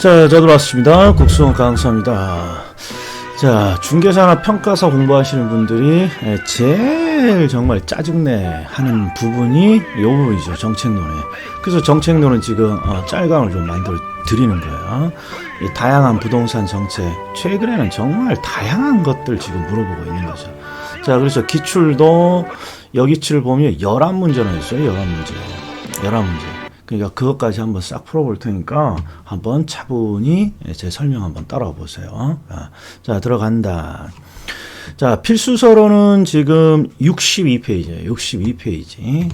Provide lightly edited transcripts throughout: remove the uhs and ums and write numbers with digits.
자, 저도 왔습니다. 국수원 강사입니다. 자, 중개사나 평가사 공부하시는 분들이 제일 정말 짜증내 하는 부분이 이 부분이죠. 정책론에. 그래서 정책론은 지금 짤강을 좀 만들어 드리는 거예요. 이 다양한 부동산 정책, 최근에는 정말 다양한 것들 지금 물어보고 있는 거죠. 자, 그래서 기출도 여기치를 보면 11문제나 있어요. 11문제. 11문제. 그러니까 그것까지 한번 싹 풀어볼 테니까 한번 차분히 제 설명 한번 따라와 보세요. 자, 들어간다. 자, 필수서론은 지금 62페이지예요. 62페이지.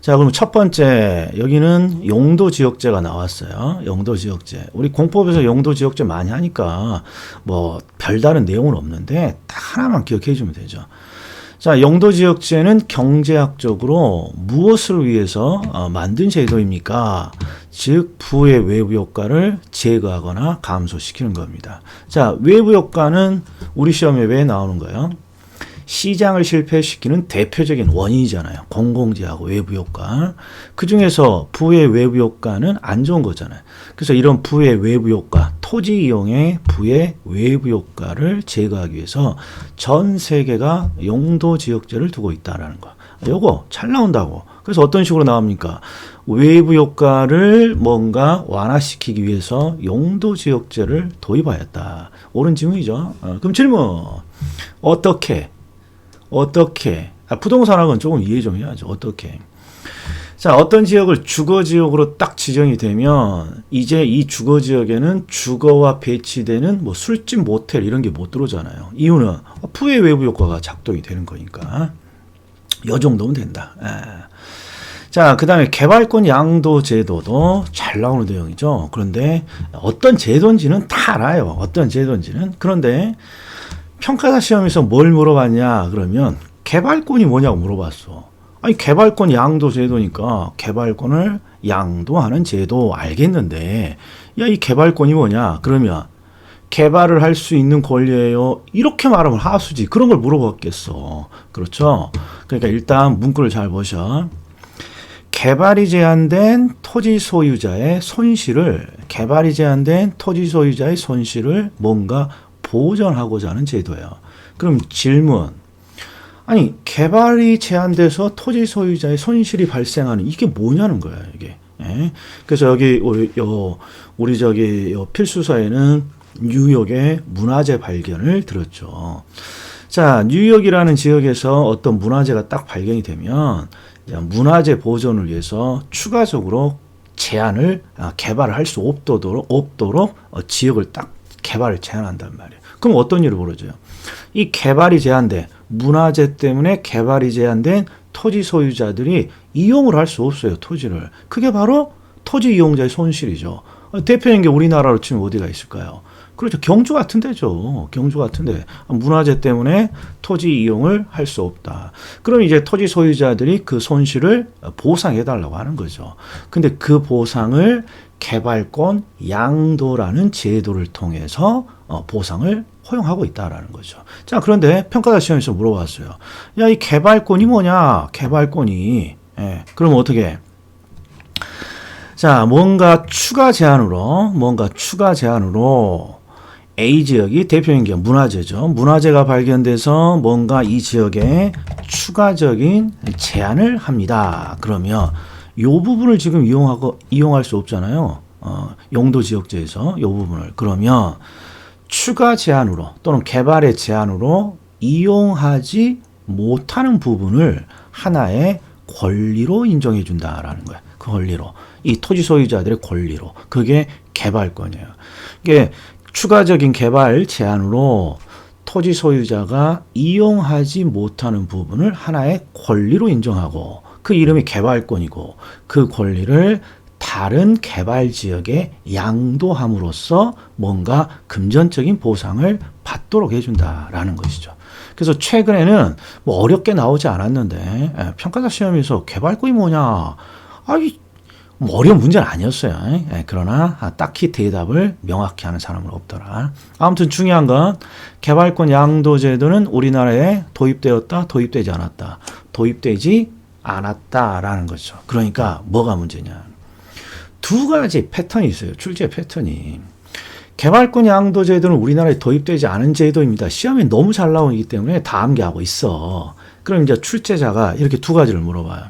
자, 그럼 첫 번째 여기는 용도지역제가 나왔어요. 용도지역제. 우리 공법에서 용도지역제 많이 하니까 뭐 별다른 내용은 없는데 딱 하나만 기억해 주면 되죠. 자, 용도지역제는 경제학적으로 무엇을 위해서 만든 제도입니까? 즉, 부의 외부 효과를 제거하거나 감소시키는 겁니다. 자, 외부 효과는 우리 시험에 왜 나오는 거예요? 시장을 실패시키는 대표적인 원인이잖아요. 공공재하고 외부 효과. 그 중에서 부의 외부 효과는 안 좋은 거잖아요. 그래서 이런 부의 외부 효과, 토지 이용의 부의 외부 효과를 제거하기 위해서 전 세계가 용도지역제를 두고 있다라는 거. 요거 잘 나온다고. 그래서 어떤 식으로 나옵니까? 외부 효과를 뭔가 완화시키기 위해서 용도지역제를 도입하였다. 옳은 질문이죠. 그럼 질문. 어떻게? 부동산학은 조금 이해 좀 해야죠. 어떻게? 자, 어떤 지역을 주거지역으로 딱 지정이 되면 이제 이 주거지역에는 주거와 배치되는 뭐 술집, 모텔 이런 게 못 들어오잖아요. 이유는 부의 외부 효과가 작동이 되는 거니까. 요 정도면 된다. 자, 그 다음에 개발권 양도 제도도 잘 나오는 내용이죠. 그런데 어떤 제도인지는 다 알아요. 어떤 제도인지는. 그런데 평가사 시험에서 뭘 물어봤냐 그러면 개발권이 뭐냐고 물어봤어. 아니, 개발권 양도 제도니까 개발권을 양도하는 제도 알겠는데, 야, 이 개발권이 뭐냐 그러면 개발을 할 수 있는 권리예요. 이렇게 말하면 하수지. 그런 걸 물어봤겠어. 그렇죠? 그러니까 일단 문구를 잘 보셔. 개발이 제한된 토지 소유자의 손실을 뭔가 보전하고자 하는 제도예요. 그럼 질문. 아니, 개발이 제한돼서 토지 소유자의 손실이 발생하는 이게 뭐냐는 거야, 이게. 예? 그래서 여기 우리 저기 필수서에는 뉴욕의 문화재 발견을 들었죠. 자, 뉴욕이라는 지역에서 어떤 문화재가 딱 발견이 되면 문화재 보존을 위해서 추가적으로 개발을 할 수 없도록 지역을 딱 개발을 제한한단 말이에요. 그럼 어떤 일이 벌어져요? 이 개발이 제한된 문화재 때문에 개발이 제한된 토지 소유자들이 이용을 할 수 없어요. 토지를. 그게 바로 토지 이용자의 손실이죠. 대표적인 게 우리나라로 치면 어디가 있을까요? 그렇죠. 경주 같은 데죠. 경주 같은 데. 문화재 때문에 토지 이용을 할 수 없다. 그럼 이제 토지 소유자들이 그 손실을 보상해달라고 하는 거죠. 근데 그 보상을 개발권 양도라는 제도를 통해서 보상을 허용하고 있다라는 거죠. 자, 그런데 평가사 시험에서 물어봤어요. 야, 이 개발권이 뭐냐? 개발권이. 그럼 어떻게? 자, 뭔가 추가 제한으로 A 지역이 대표적인 게 문화재죠. 문화재가 발견돼서 뭔가 이 지역에 추가적인 제한을 합니다. 그러면 이 부분을 지금 이용할 수 없잖아요. 용도지역제에서 이 부분을. 그러면 추가 제한으로 또는 개발의 제한으로 이용하지 못하는 부분을 하나의 권리로 인정해 준다라는 거예요. 그 권리로. 이 토지 소유자들의 권리로. 그게 개발권이에요. 이게 추가적인 개발 제한으로 토지 소유자가 이용하지 못하는 부분을 하나의 권리로 인정하고 그 이름이 개발권이고 그 권리를 다른 개발 지역에 양도함으로써 뭔가 금전적인 보상을 받도록 해준다라는 것이죠. 그래서 최근에는 뭐 어렵게 나오지 않았는데 평가사 시험에서 개발권이 뭐냐? 뭐 어려운 문제는 아니었어요. 그러나 딱히 대답을 명확히 하는 사람은 없더라. 아무튼 중요한 건 개발권 양도 제도는 우리나라에 도입되었다, 도입되지 않았다. 도입되지 않았다라는 거죠. 그러니까 뭐가 문제냐? 두 가지 패턴이 있어요. 출제 패턴이. 개발권 양도 제도는 우리나라에 도입되지 않은 제도입니다. 시험에 너무 잘 나오기 때문에 다 암기하고 있어. 그럼 이제 출제자가 이렇게 두 가지를 물어봐요.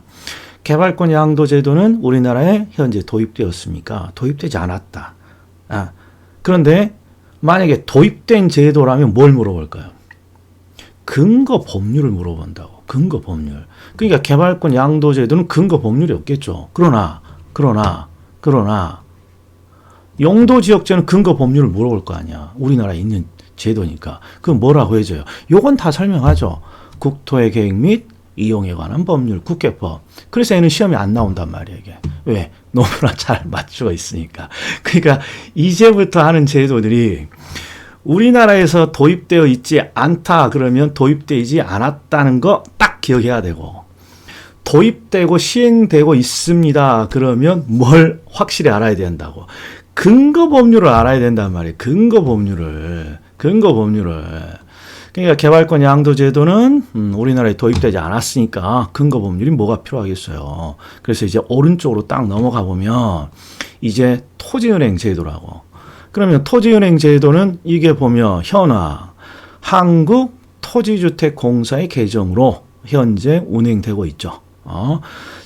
개발권 양도 제도는 우리나라에 현재 도입되었습니까? 도입되지 않았다. 그런데 만약에 도입된 제도라면 뭘 물어볼까요? 근거 법률을 물어본다고. 근거 법률. 그러니까 개발권 양도 제도는 근거 법률이 없겠죠. 그러나 용도지역제는 근거 법률을 물어볼 거 아니야. 우리나라에 있는 제도니까. 그럼 뭐라고 해줘요? 요건 다 설명하죠. 국토의 계획 및 이용에 관한 법률, 국계법. 그래서 얘는 시험이 안 나온단 말이에요, 이게. 왜? 너무나 잘 맞추고 있으니까. 그러니까 이제부터 하는 제도들이 우리나라에서 도입되어 있지 않다 그러면 도입되지 않았다는 거 딱 기억해야 되고, 도입되고 시행되고 있습니다 그러면 뭘 확실히 알아야 된다고. 근거 법률을 알아야 된단 말이에요. 근거 법률을. 그러니까 개발권 양도 제도는 우리나라에 도입되지 않았으니까 근거 법률이 뭐가 필요하겠어요. 그래서 이제 오른쪽으로 딱 넘어가 보면 이제 토지은행 제도라고. 그러면 토지은행 제도는 이게 보면 현황 한국토지주택공사의 개정으로 현재 운행되고 있죠.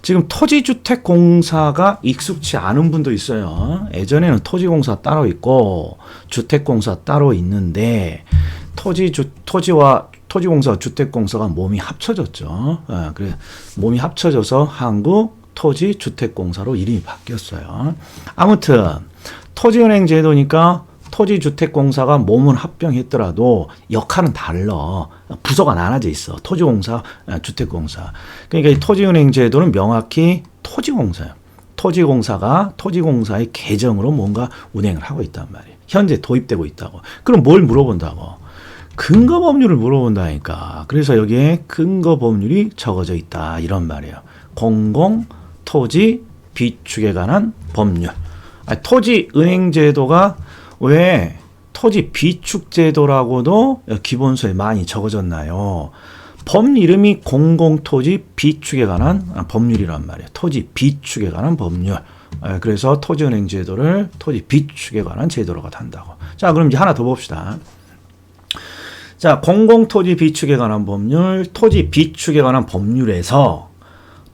지금 토지주택공사가 익숙치 않은 분도 있어요. 예전에는 토지공사 따로 있고 주택공사 따로 있는데 토지공사, 주택공사가 몸이 합쳐졌죠. 그래 몸이 합쳐져서 한국토지주택공사로 이름이 바뀌었어요. 아무튼 토지은행 제도니까 토지주택공사가 몸은 합병했더라도 역할은 달라. 부서가 나눠져 있어. 토지공사, 주택공사. 그러니까 이 토지은행 제도는 명확히 토지공사예요. 토지공사의 계정으로 뭔가 운행을 하고 있단 말이에요. 현재 도입되고 있다고. 그럼 뭘 물어본다고? 근거 법률을 물어본다니까. 그래서 여기에 근거 법률이 적어져 있다 이런 말이에요. 공공토지 비축에 관한 법률. 토지은행제도가 왜 토지 비축제도라고도 기본서에 많이 적어졌나요? 법 이름이 공공토지 비축에 관한 법률이란 말이에요. 토지 비축에 관한 법률. 그래서 토지은행제도를 토지 비축에 관한 제도로가 한다고. 자, 그럼 이제 하나 더 봅시다. 자, 공공토지 비축에 관한 법률, 토지 비축에 관한 법률에서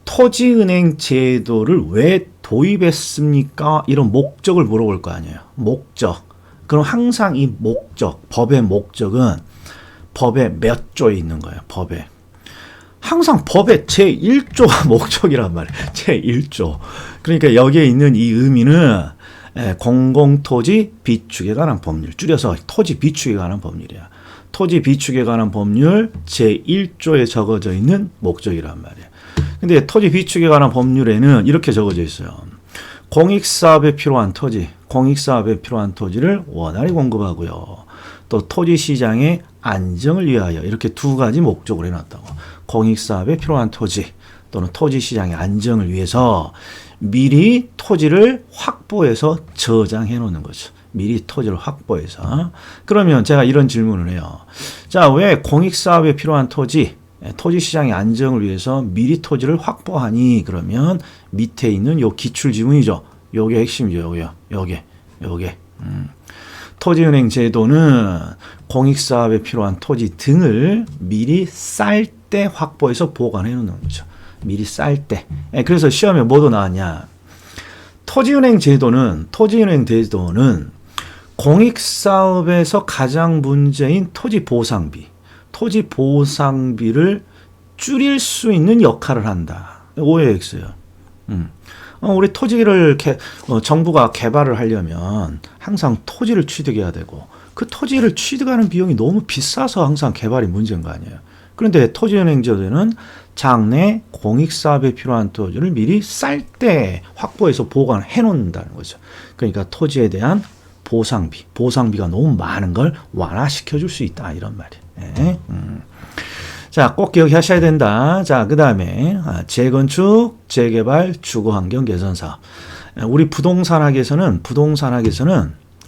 토지은행 제도를 왜 도입했습니까? 이런 목적을 물어볼 거 아니에요. 목적. 그럼 항상 이 목적, 법의 목적은 법의 몇 조에 있는 거예요. 법에. 항상 법의 제1조가 목적이란 말이에요. 제1조. 그러니까 여기에 있는 이 의미는 공공토지 비축에 관한 법률. 줄여서 토지 비축에 관한 법률이야. 토지 비축에 관한 법률 제1조에 적어져 있는 목적이란 말이에요. 근데 토지 비축에 관한 법률에는 이렇게 적어져 있어요. 공익사업에 필요한 토지를 원활히 공급하고요. 또 토지시장의 안정을 위하여 이렇게 두 가지 목적으로 해놨다고. 공익사업에 필요한 토지 또는 토지시장의 안정을 위해서 미리 토지를 확보해서 저장해 놓는 거죠. 미리 토지를 확보해서. 그러면 제가 이런 질문을 해요. 자, 왜 공익사업에 필요한 토지시장의 안정을 위해서 미리 토지를 확보하니? 그러면 밑에 있는 요 기출지문이죠. 요게 핵심이죠. 요게. 토지은행 제도는 공익사업에 필요한 토지 등을 미리 쌀 때 확보해서 보관해 놓는 거죠. 미리 쌀 때. 그래서 시험에 뭐도 나왔냐? 토지은행 제도는 공익사업에서 가장 문제인 토지 보상비를 줄일 수 있는 역할을 한다. OX예요. 우리 토지를 정부가 개발을 하려면 항상 토지를 취득해야 되고 그 토지를 취득하는 비용이 너무 비싸서 항상 개발이 문제인 거 아니에요. 그런데 토지은행제도는 장래 공익사업에 필요한 토지를 미리 쌀 때 확보해서 보관해 놓는다는 거죠. 그러니까 토지에 대한 보상비가 너무 많은 걸 완화시켜 줄 수 있다 이런 말이에요. 자, 꼭 기억하셔야 된다. 자, 그 다음에 재건축, 재개발, 주거환경 개선 사업. 우리 부동산학에서는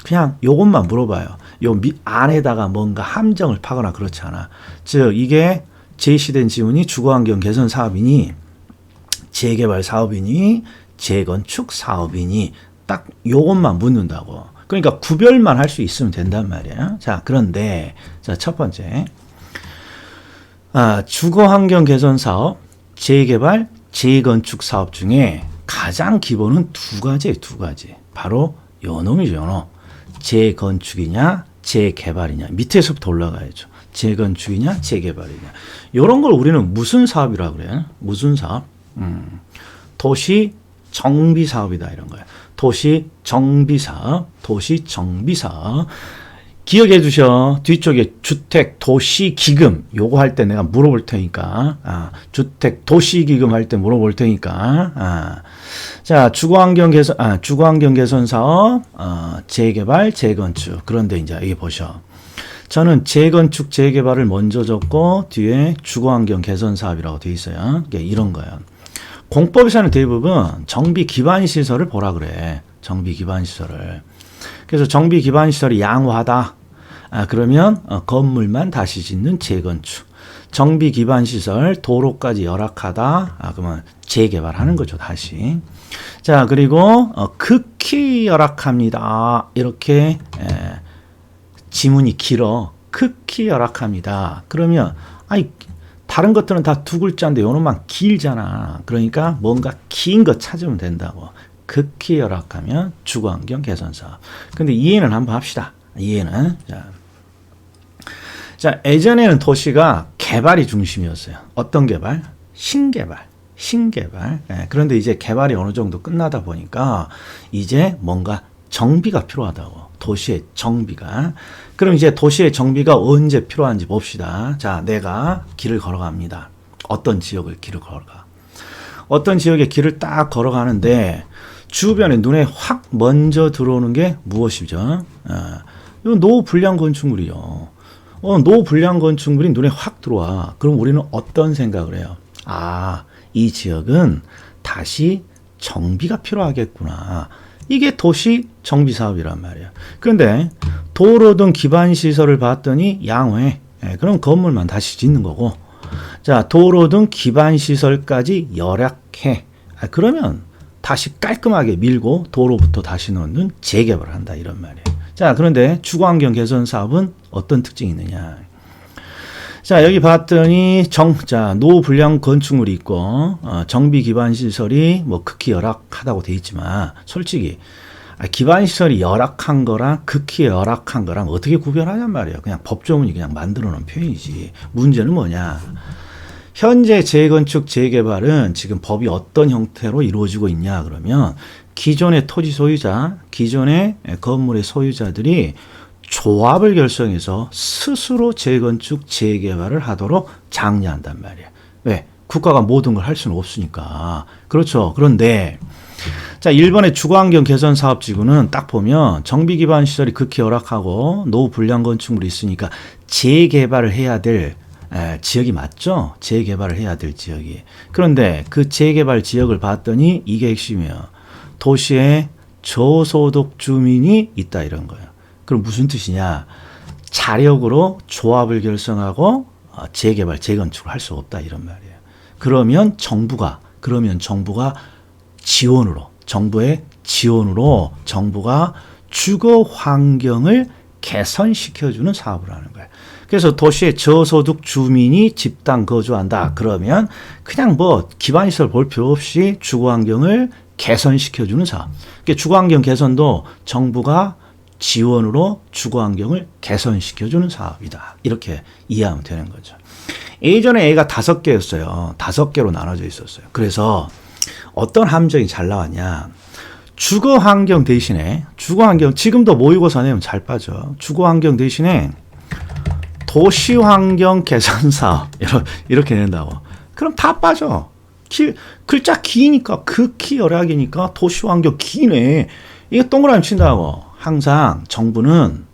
그냥 요것만 물어봐요. 요 안에다가 뭔가 함정을 파거나 그렇지 않아. 즉 이게 제시된 지문이 주거환경 개선 사업이니 재개발 사업이니 재건축 사업이니 딱 요것만 묻는다고. 그러니까 구별만 할 수 있으면 된단 말이에요. 자, 그런데 자, 첫 번째. 주거 환경 개선 사업, 재개발, 재건축 사업 중에 가장 기본은 두 가지. 바로 요 놈이죠, 요 놈. 재건축이냐, 재개발이냐. 밑에서부터 올라가야죠. 재건축이냐, 재개발이냐. 요런 걸 우리는 무슨 사업이라고 그래요? 무슨 사업? 도시 정비 사업이다 이런 거예요. 도시 정비 사업. 기억해 두셔. 뒤쪽에 주택 도시 기금 요거 할 때 내가 물어볼 테니까. 주택 도시 기금 할 때 물어볼 테니까. 자, 주거 환경 개선 사업, 재개발, 재건축. 그런데 이제 여기 보셔. 저는 재건축, 재개발을 먼저 적고 뒤에 주거 환경 개선 사업이라고 돼 있어요. 이런 거예요. 공법에서는 대부분 정비 기반 시설을 보라 그래. 정비 기반 시설을. 그래서 정비 기반 시설이 양호하다. 그러면 건물만 다시 짓는 재건축. 정비 기반 시설 도로까지 열악하다. 그러면 재개발하는 거죠, 다시. 자, 그리고 극히 열악합니다. 이렇게 지문이 길어. 극히 열악합니다. 그러면 다른 것들은 다 두 글자인데 요놈만 길잖아. 그러니까 뭔가 긴 거 찾으면 된다고. 극히 열악하면 주거환경 개선사업. 근데 이해는 한번 합시다. 이해는. 자, 예전에는 도시가 개발이 중심이었어요. 어떤 개발? 신개발. 그런데 이제 개발이 어느 정도 끝나다 보니까 이제 뭔가 정비가 필요하다고. 도시의 정비가. 그럼 이제 도시의 정비가 언제 필요한지 봅시다. 자, 내가 길을 걸어갑니다. 어떤 지역을 길을 걸어가. 어떤 지역에 길을 딱 걸어가는데 주변에 눈에 확 먼저 들어오는 게 무엇이죠? 이건 노후불량 건축물이요. 노후불량 건축물이 눈에 확 들어와. 그럼 우리는 어떤 생각을 해요? 이 지역은 다시 정비가 필요하겠구나. 이게 도시 정비 사업이란 말이에요. 그런데 도로 등 기반 시설을 봤더니 양호해. 그럼 건물만 다시 짓는 거고. 자, 도로 등 기반 시설까지 열악해. 그러면 다시 깔끔하게 밀고 도로부터 다시 넣는 재개발을 한다 이런 말이에요. 자, 그런데 주거환경 개선 사업은 어떤 특징이 있느냐? 자, 여기 봤더니 노후불량 건축물이 있고 정비 기반 시설이 뭐 극히 열악하다고 돼 있지만 솔직히 기반 시설이 열악한 거랑 극히 열악한 거랑 어떻게 구별하냔 말이에요. 그냥 법조문이 그냥 만들어 놓은 표현이지. 문제는 뭐냐? 현재 재건축 재개발은 지금 법이 어떤 형태로 이루어지고 있냐 그러면 기존의 토지 소유자, 기존의 건물의 소유자들이 조합을 결성해서 스스로 재건축 재개발을 하도록 장려한단 말이에요. 왜? 국가가 모든 걸 할 수는 없으니까. 그렇죠. 그런데 자, 일본의 주거환경 개선 사업지구는 딱 보면 정비 기반 시설이 극히 열악하고 노후불량 건축물이 있으니까 재개발을 해야 될 지역이 맞죠? 재개발을 해야 될 지역이. 그런데 그 재개발 지역을 봤더니 이게 핵심이에요. 도시에 저소득 주민이 있다 이런 거예요. 그럼 무슨 뜻이냐? 자력으로 조합을 결성하고 재개발, 재건축을 할 수 없다 이런 말이에요. 그러면 정부가 정부의 지원으로 정부가 주거 환경을 개선시켜주는 사업을 하는 거예요. 그래서 도시의 저소득 주민이 집단 거주한다. 그러면 그냥 뭐 기반시설 볼 필요 없이 주거 환경을 개선시켜주는 사업. 그러니까 주거 환경 개선도 정부가 지원으로 주거 환경을 개선시켜주는 사업이다. 이렇게 이해하면 되는 거죠. 예전에 A가 5개였어요. 5개로 나눠져 있었어요. 그래서 어떤 함정이 잘 나왔냐. 주거 환경 대신에 지금도 모의고사 내면 잘 빠져. 주거 환경 대신에 도시 환경 개선 사업 이렇게 낸다고. 그럼 다 빠져. 글자 기니까 극히 열악이니까 도시 환경 기네. 이게 동그라미 친다고. 항상 정부는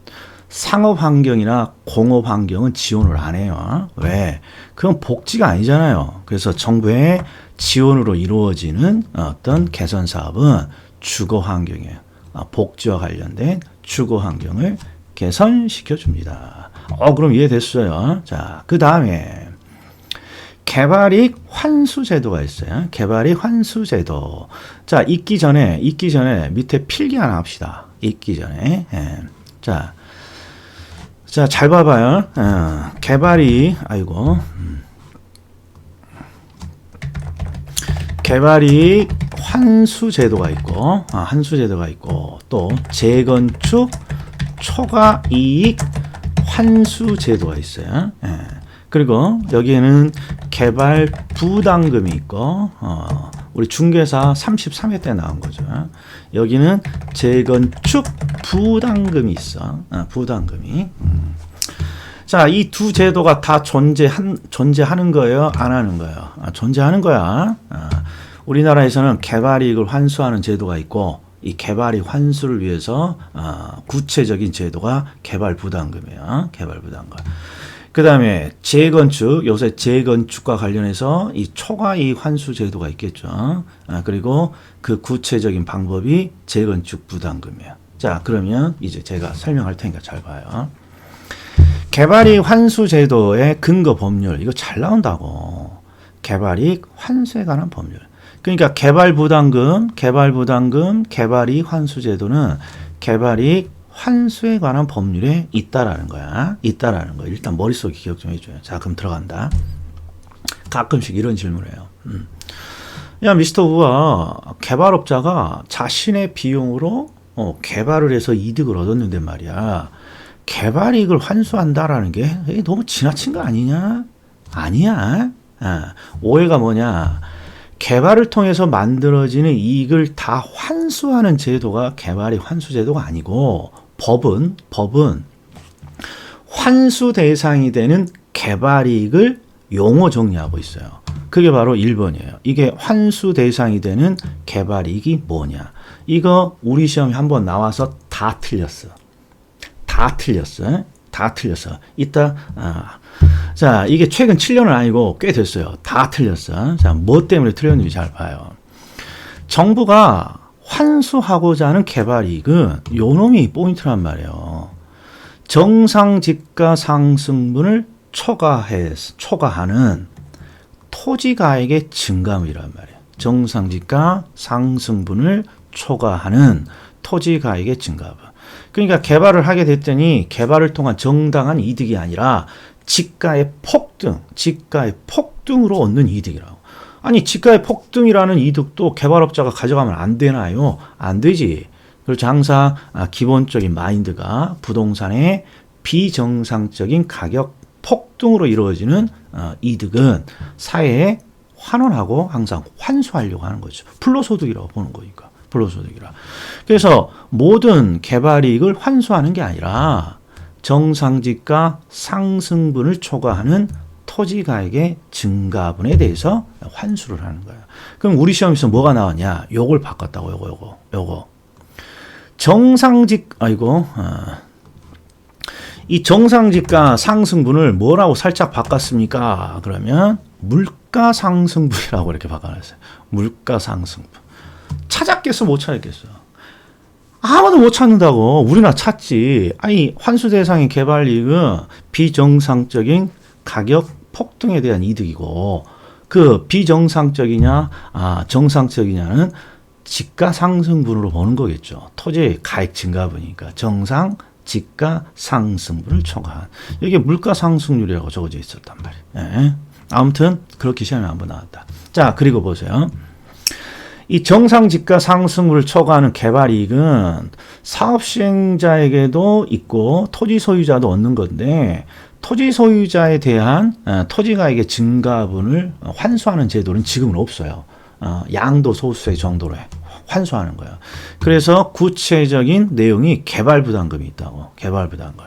상업 환경이나 공업 환경은 지원을 안 해요. 왜? 그건 복지가 아니잖아요. 그래서 정부의 지원으로 이루어지는 어떤 개선 사업은 주거 환경이에요. 복지와 관련된 주거 환경을 개선시켜 줍니다. 그럼 이해됐어요. 자, 그 다음에 개발이익 환수제도가 있어요. 개발이익 환수제도. 자, 있기 전에 밑에 필기 하나 합시다. 있기 전에. 예. 자, 잘 봐봐요. 개발이익, 개발이익 환수제도가 있고, 환수제도가 있고, 또 재건축 초과이익 환수제도가 있어요. 예. 그리고 여기에는 개발 부담금이 있고, 우리 중개사 33회 때 나온 거죠. 여기는 재건축 부담금이 있어. 부담금이. 자, 이 두 제도가 다 존재하는 거예요? 안 하는 거예요? 존재하는 거야. 우리나라에서는 개발이익을 환수하는 제도가 있고, 이 개발이익 환수를 위해서 구체적인 제도가 개발 부담금이에요. 개발 부담금. 그 다음에 재건축, 요새 재건축과 관련해서 이 초과이익 환수 제도가 있겠죠. 그리고 그 구체적인 방법이 재건축 부담금이에요. 자, 그러면 이제 제가 설명할 테니까 잘 봐요. 개발이익 환수 제도의 근거 법률, 이거 잘 나온다고. 개발이익 환수에 관한 법률. 그러니까 개발 부담금, 개발이익 환수 제도는 개발이익 환수에 관한 법률에 있다라는 거야. 있다라는 거. 일단 머릿속에 기억 좀 해줘요. 자, 그럼 들어간다. 가끔씩 이런 질문을 해요. 야, 미스터 우가 개발업자가 자신의 비용으로 개발을 해서 이득을 얻었는데 말이야. 개발이익을 환수한다라는 게 너무 지나친 거 아니냐? 아니야. 오해가 뭐냐? 개발을 통해서 만들어지는 이익을 다 환수하는 제도가 개발이익 환수 제도가 아니고, 법은 환수 대상이 되는 개발이익을 용어 정리하고 있어요. 그게 바로 1번이에요. 이게 환수 대상이 되는 개발이익이 뭐냐? 이거 우리 시험에 한번 나와서 다 틀렸어. 이따 자, 이게 최근 7년은 아니고 꽤 됐어요. 다 틀렸어. 자, 뭐 때문에 틀렸는지 잘 봐요. 정부가 환수하고자 하는 개발이익은 요 놈이 포인트란 말이에요. 정상지가 상승분을 초과하는 토지가액의 증가물이란 말이에요. 정상지가 상승분을 초과하는 토지가액의 증가분. 그러니까 개발을 하게 됐더니 개발을 통한 정당한 이득이 아니라 지가의 폭등으로 얻는 이득이라고. 아니, 지가의 폭등이라는 이득도 개발업자가 가져가면 안 되나요? 안 되지. 그렇죠. 항상 기본적인 마인드가 부동산의 비정상적인 가격 폭등으로 이루어지는 이득은 사회에 환원하고 항상 환수하려고 하는 거죠. 불로소득이라고 보는 거니까. 불로소득이라. 그래서 모든 개발이익을 환수하는 게 아니라 정상지가 상승분을 초과하는 토지가액의 증가분에 대해서 환수를 하는 거예요. 그럼 우리 시험에서 뭐가 나왔냐? 요걸 바꿨다고. 요거. 이 정상지가 상승분을 뭐라고 살짝 바꿨습니까? 그러면 물가상승분이라고 이렇게 바꿔놨어요. 물가상승분. 찾았겠어, 못 찾았겠어? 아무도 못 찾는다고. 우리나 찾지. 아니, 환수 대상의 개발이익은 비정상적인 가격 폭등에 대한 이득이고, 그 비정상적이냐, 정상적이냐는 지가 상승분으로 보는 거겠죠. 토지의 가액 증가분이니까 정상 지가 상승분을 초과한. 이게 물가 상승률이라고 적어져 있었단 말이에요. 예. 아무튼 그렇게 시험에 한번 나왔다. 자, 그리고 보세요. 이 정상 지가 상승률을 초과하는 개발이익은 사업 시행자에게도 있고 토지 소유자도 얻는 건데, 토지 소유자에 대한 토지가액의 증가분을 환수하는 제도는 지금은 없어요. 양도 소수의 정도로 환수하는 거예요. 그래서 구체적인 내용이 개발부담금이 있다고. 개발부담금.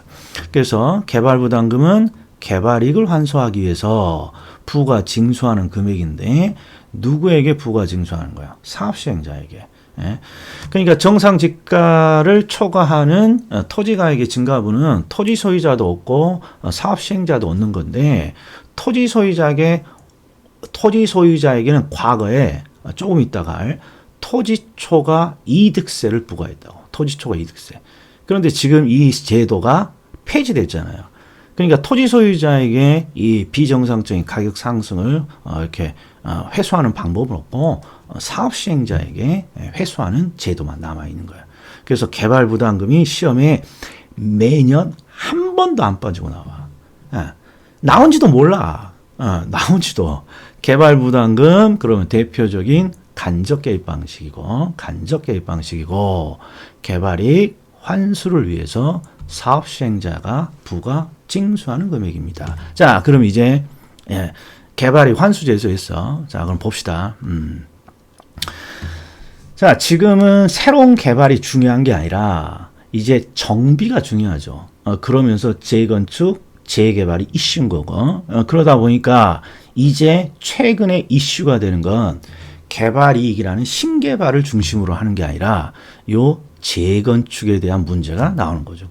그래서 개발부담금은 개발이익을 환수하기 위해서 부가 징수하는 금액인데, 누구에게 부가 징수하는 거야? 사업시행자에게. 예? 그러니까 정상지가를 초과하는 토지가액의 증가분은 토지 소유자도 얻고 사업시행자도 얻는 건데, 토지 소유자에게는 과거에 조금 있다가 할 토지초과 이득세를 부과했다고. 토지초과 이득세. 그런데 지금 이 제도가 폐지됐잖아요. 그러니까 토지 소유자에게 이 비정상적인 가격 상승을 이렇게 회수하는 방법은 없고 사업 시행자에게 회수하는 제도만 남아 있는 거예요. 그래서 개발 부담금이 시험에 매년 한 번도 안 빠지고 나와. 나온지도 몰라. 나온지도. 개발 부담금 그러면 대표적인 간접 개입 방식이고 개발이익 환수를 위해서 사업 시행자가 부가 징수하는 금액입니다. 자, 그럼 이제 개발이익 환수 제도에서 자, 그럼 봅시다. 자, 지금은 새로운 개발이 중요한 게 아니라 이제 정비가 중요하죠. 그러면서 재건축, 재개발이 이슈인 거고 그러다 보니까 이제 최근에 이슈가 되는 건 개발이익이라는 신개발을 중심으로 하는 게 아니라 요 재건축에 대한 문제가 나오는 거죠.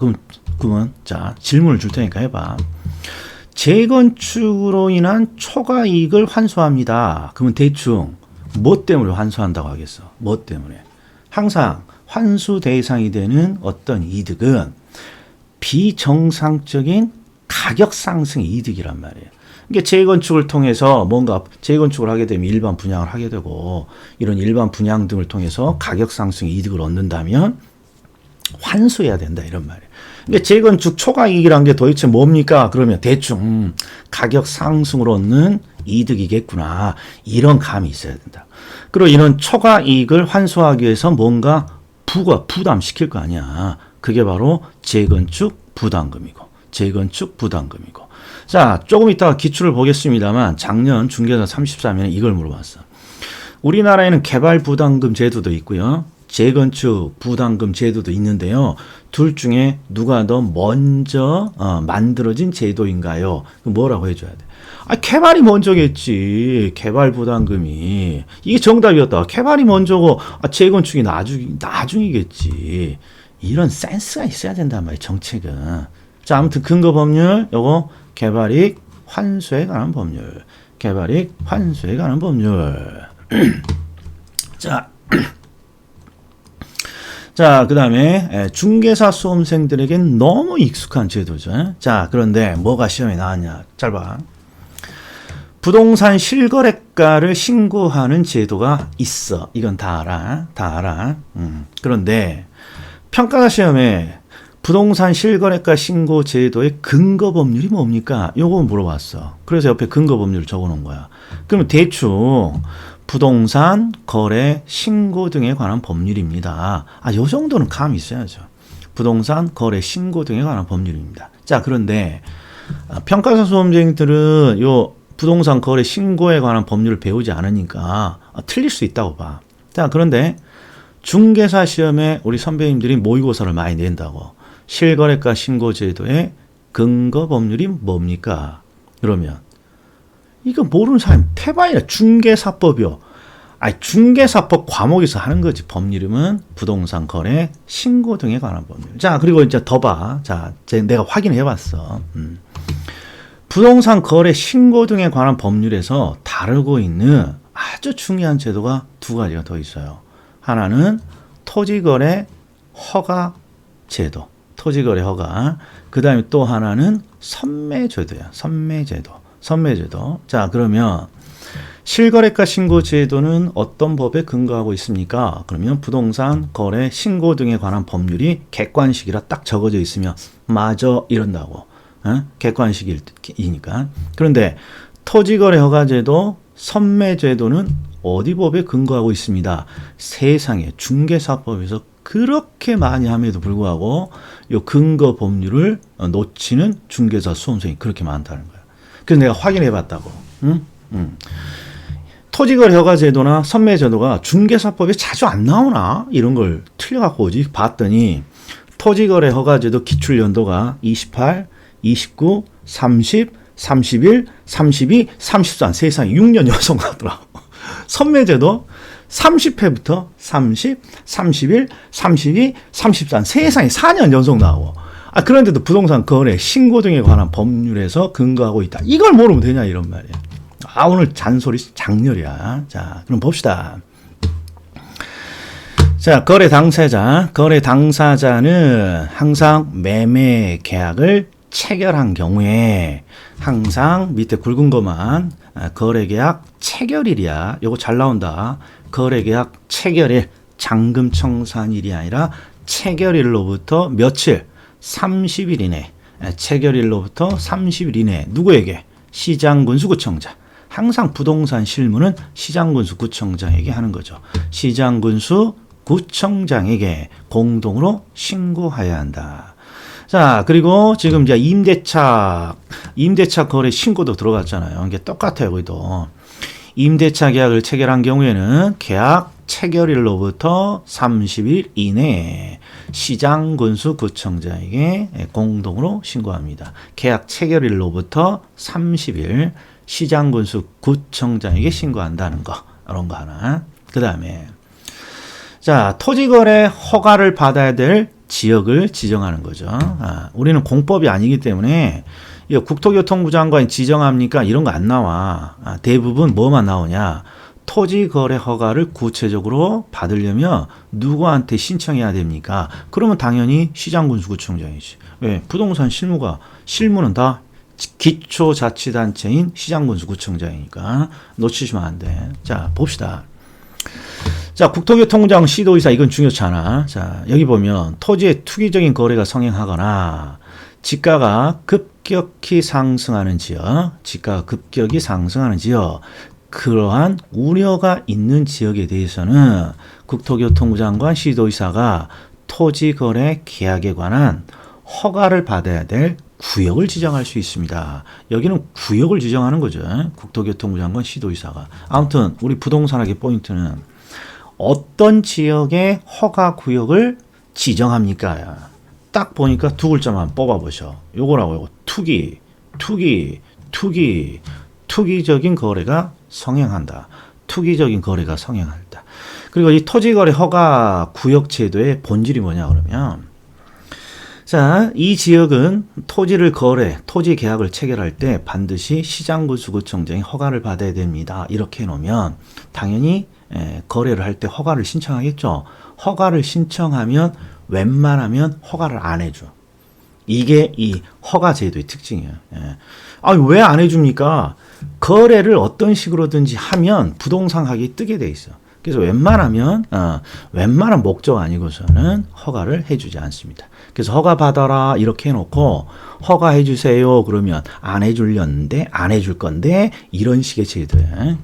그러면 자, 질문을 줄 테니까 해봐. 재건축으로 인한 초과 이익을 환수합니다. 그러면 대충 뭐 때문에 환수한다고 하겠어? 뭐 때문에? 항상 환수 대상이 되는 어떤 이득은 비정상적인 가격 상승 이득이란 말이에요. 이게 재건축을 통해서 뭔가 재건축을 하게 되면 일반 분양을 하게 되고 이런 일반 분양 등을 통해서 가격 상승 이득을 얻는다면 환수해야 된다 이런 말이에요. 근데 재건축 초과이익이란 게 도대체 뭡니까? 그러면 대충 가격 상승으로 얻는 이득이겠구나. 이런 감이 있어야 된다. 그리고 이런 초과이익을 환수하기 위해서 뭔가 부가 부담시킬 거 아니야. 그게 바로 재건축 부담금이고. 자, 조금 이따가 기출을 보겠습니다만 작년 중개사 34면에 이걸 물어봤어. 우리나라에는 개발 부담금 제도도 있고요. 재건축 부담금 제도도 있는데요. 둘 중에 누가 더 먼저 만들어진 제도인가요? 뭐라고 해줘야 돼? 개발이 먼저겠지. 개발 부담금이. 이게 정답이었다. 개발이 먼저고 재건축이 나중이겠지. 이런 센스가 있어야 된단 말이에요. 정책은. 자, 아무튼 근거 법률 요거 개발이익 환수에 관한 법률. 개발이익 환수에 관한 법률. 자, 그 다음에 중개사 수험생들에겐 너무 익숙한 제도죠. 자, 그런데 뭐가 시험에 나왔냐. 잘 봐. 부동산 실거래가를 신고하는 제도가 있어. 이건 다 알아. 그런데 평가 시험에 부동산 실거래가 신고 제도의 근거 법률이 뭡니까? 요거 물어봤어. 그래서 옆에 근거 법률을 적어놓은 거야. 그러면 대충 부동산 거래 신고 등에 관한 법률입니다. 요 정도는 감이 있어야죠. 부동산 거래 신고 등에 관한 법률입니다. 자, 그런데 평가사 수험생들은 요 부동산 거래 신고에 관한 법률을 배우지 않으니까 틀릴 수 있다고 봐. 자, 그런데 중개사 시험에 우리 선배님들이 모의고사를 많이 낸다고. 실거래가 신고 제도의 근거 법률이 뭡니까? 그러면 이거 모르는 사람이 태반이라 중개사법이요. 중개사법 과목에서 하는 거지. 법률은 부동산 거래 신고 등에 관한 법률. 자, 그리고 이제 더 봐. 자, 내가 확인해 봤어. 부동산 거래 신고 등에 관한 법률에서 다루고 있는 아주 중요한 제도가 두 가지가 더 있어요. 하나는 토지거래 허가 제도. 토지거래 허가. 그 다음에 또 하나는 선매제도야. 선매제도. 자, 그러면 실거래가 신고 제도는 어떤 법에 근거하고 있습니까? 그러면 부동산 거래 신고 등에 관한 법률이 객관식이라 딱 적어져 있으면 맞아 이런다고. 객관식이니까. 그런데 토지거래 허가제도, 선매제도는 어디 법에 근거하고 있습니다. 세상에 중개사법에서 그렇게 많이 함에도 불구하고 이 근거 법률을 놓치는 중개사 수험생이 그렇게 많다는 거야. 그래서 내가 확인해 봤다고. 토지거래 허가제도나 선매제도가 중개사법에 자주 안 나오나? 이런 걸 틀려갖고 오지. 봤더니 토지거래 허가제도 기출연도가 28, 29, 30, 31, 32, 33 세상에 6년 연속 나오더라고. 선매제도 30회부터 30, 31, 32, 33 세상에 4년 연속 나오고 그런데도 부동산 거래 신고 등에 관한 법률에서 근거하고 있다. 이걸 모르면 되냐 이런 말이야. 오늘 잔소리 장렬이야. 자, 그럼 봅시다. 자, 거래 당사자는 항상 매매 계약을 체결한 경우에 항상 밑에 굵은 것만 거래계약 체결일이야. 요거 잘 나온다. 거래계약 체결일, 잔금청산일이 아니라 체결일로부터 며칠? 30일 이내. 체결일로부터 30일 이내. 누구에게? 시장군수구청장. 항상 부동산 실무는 시장군수구청장에게 하는 거죠. 시장군수구청장에게 공동으로 신고해야 한다. 자, 그리고 지금 이제 임대차 거래 신고도 들어갔잖아요. 이게 똑같아요, 거기도. 임대차 계약을 체결한 경우에는 계약 체결일로부터 30일 이내에 시장군수구청장에게 공동으로 신고합니다. 계약 체결일로부터 30일 시장군수구청장에게 신고한다는 거. 이런 거 하나. 그 다음에 자, 토지거래 허가를 받아야 될 지역을 지정하는 거죠. 우리는 공법이 아니기 때문에 국토교통부 장관이 지정합니까? 이런 거 안 나와. 대부분 뭐만 나오냐? 토지거래 허가를 구체적으로 받으려면 누구한테 신청해야 됩니까? 그러면 당연히 시장군수구청장이지. 왜? 부동산 실무는 다 기초자치단체인 시장군수구청장이니까 놓치시면 안 돼. 자, 봅시다. 자, 국토교통부장 시도의사 이건 중요치 않아. 자, 여기 보면 토지의 투기적인 거래가 성행하거나 지가가 급격히 상승하는 지역, 그러한 우려가 있는 지역에 대해서는 국토교통부 장관 시도의사가 토지거래 계약에 관한 허가를 받아야 될 구역을 지정할 수 있습니다. 여기는 구역을 지정하는 거죠. 국토교통부 장관 시도의사가. 아무튼 우리 부동산학의 포인트는 어떤 지역의 허가 구역을 지정합니까? 딱 보니까 두 글자만 뽑아보셔. 요거라고 요거. 투기적인 거래가 성행한다. 투기적인 거래가 성행한다. 그리고 이 토지거래 허가 구역 제도의 본질이 뭐냐 그러면 자, 이 지역은 토지 계약을 체결할 때 반드시 시장군수구청장이 허가를 받아야 됩니다. 이렇게 해놓으면 당연히 거래를 할 때 허가를 신청하겠죠. 허가를 신청하면 웬만하면 허가를 안 해줘. 이게 이 허가 제도의 특징이에요. 왜 안 해줍니까? 거래를 어떤 식으로든지 하면 부동산 가격이 뜨게 돼 있어. 그래서 웬만한 목적 아니고서는 허가를 해주지 않습니다. 그래서 허가 받아라 이렇게 해놓고 허가해 주세요 그러면 안 해주려는데 안 해줄 건데 이런 식의 제도예요.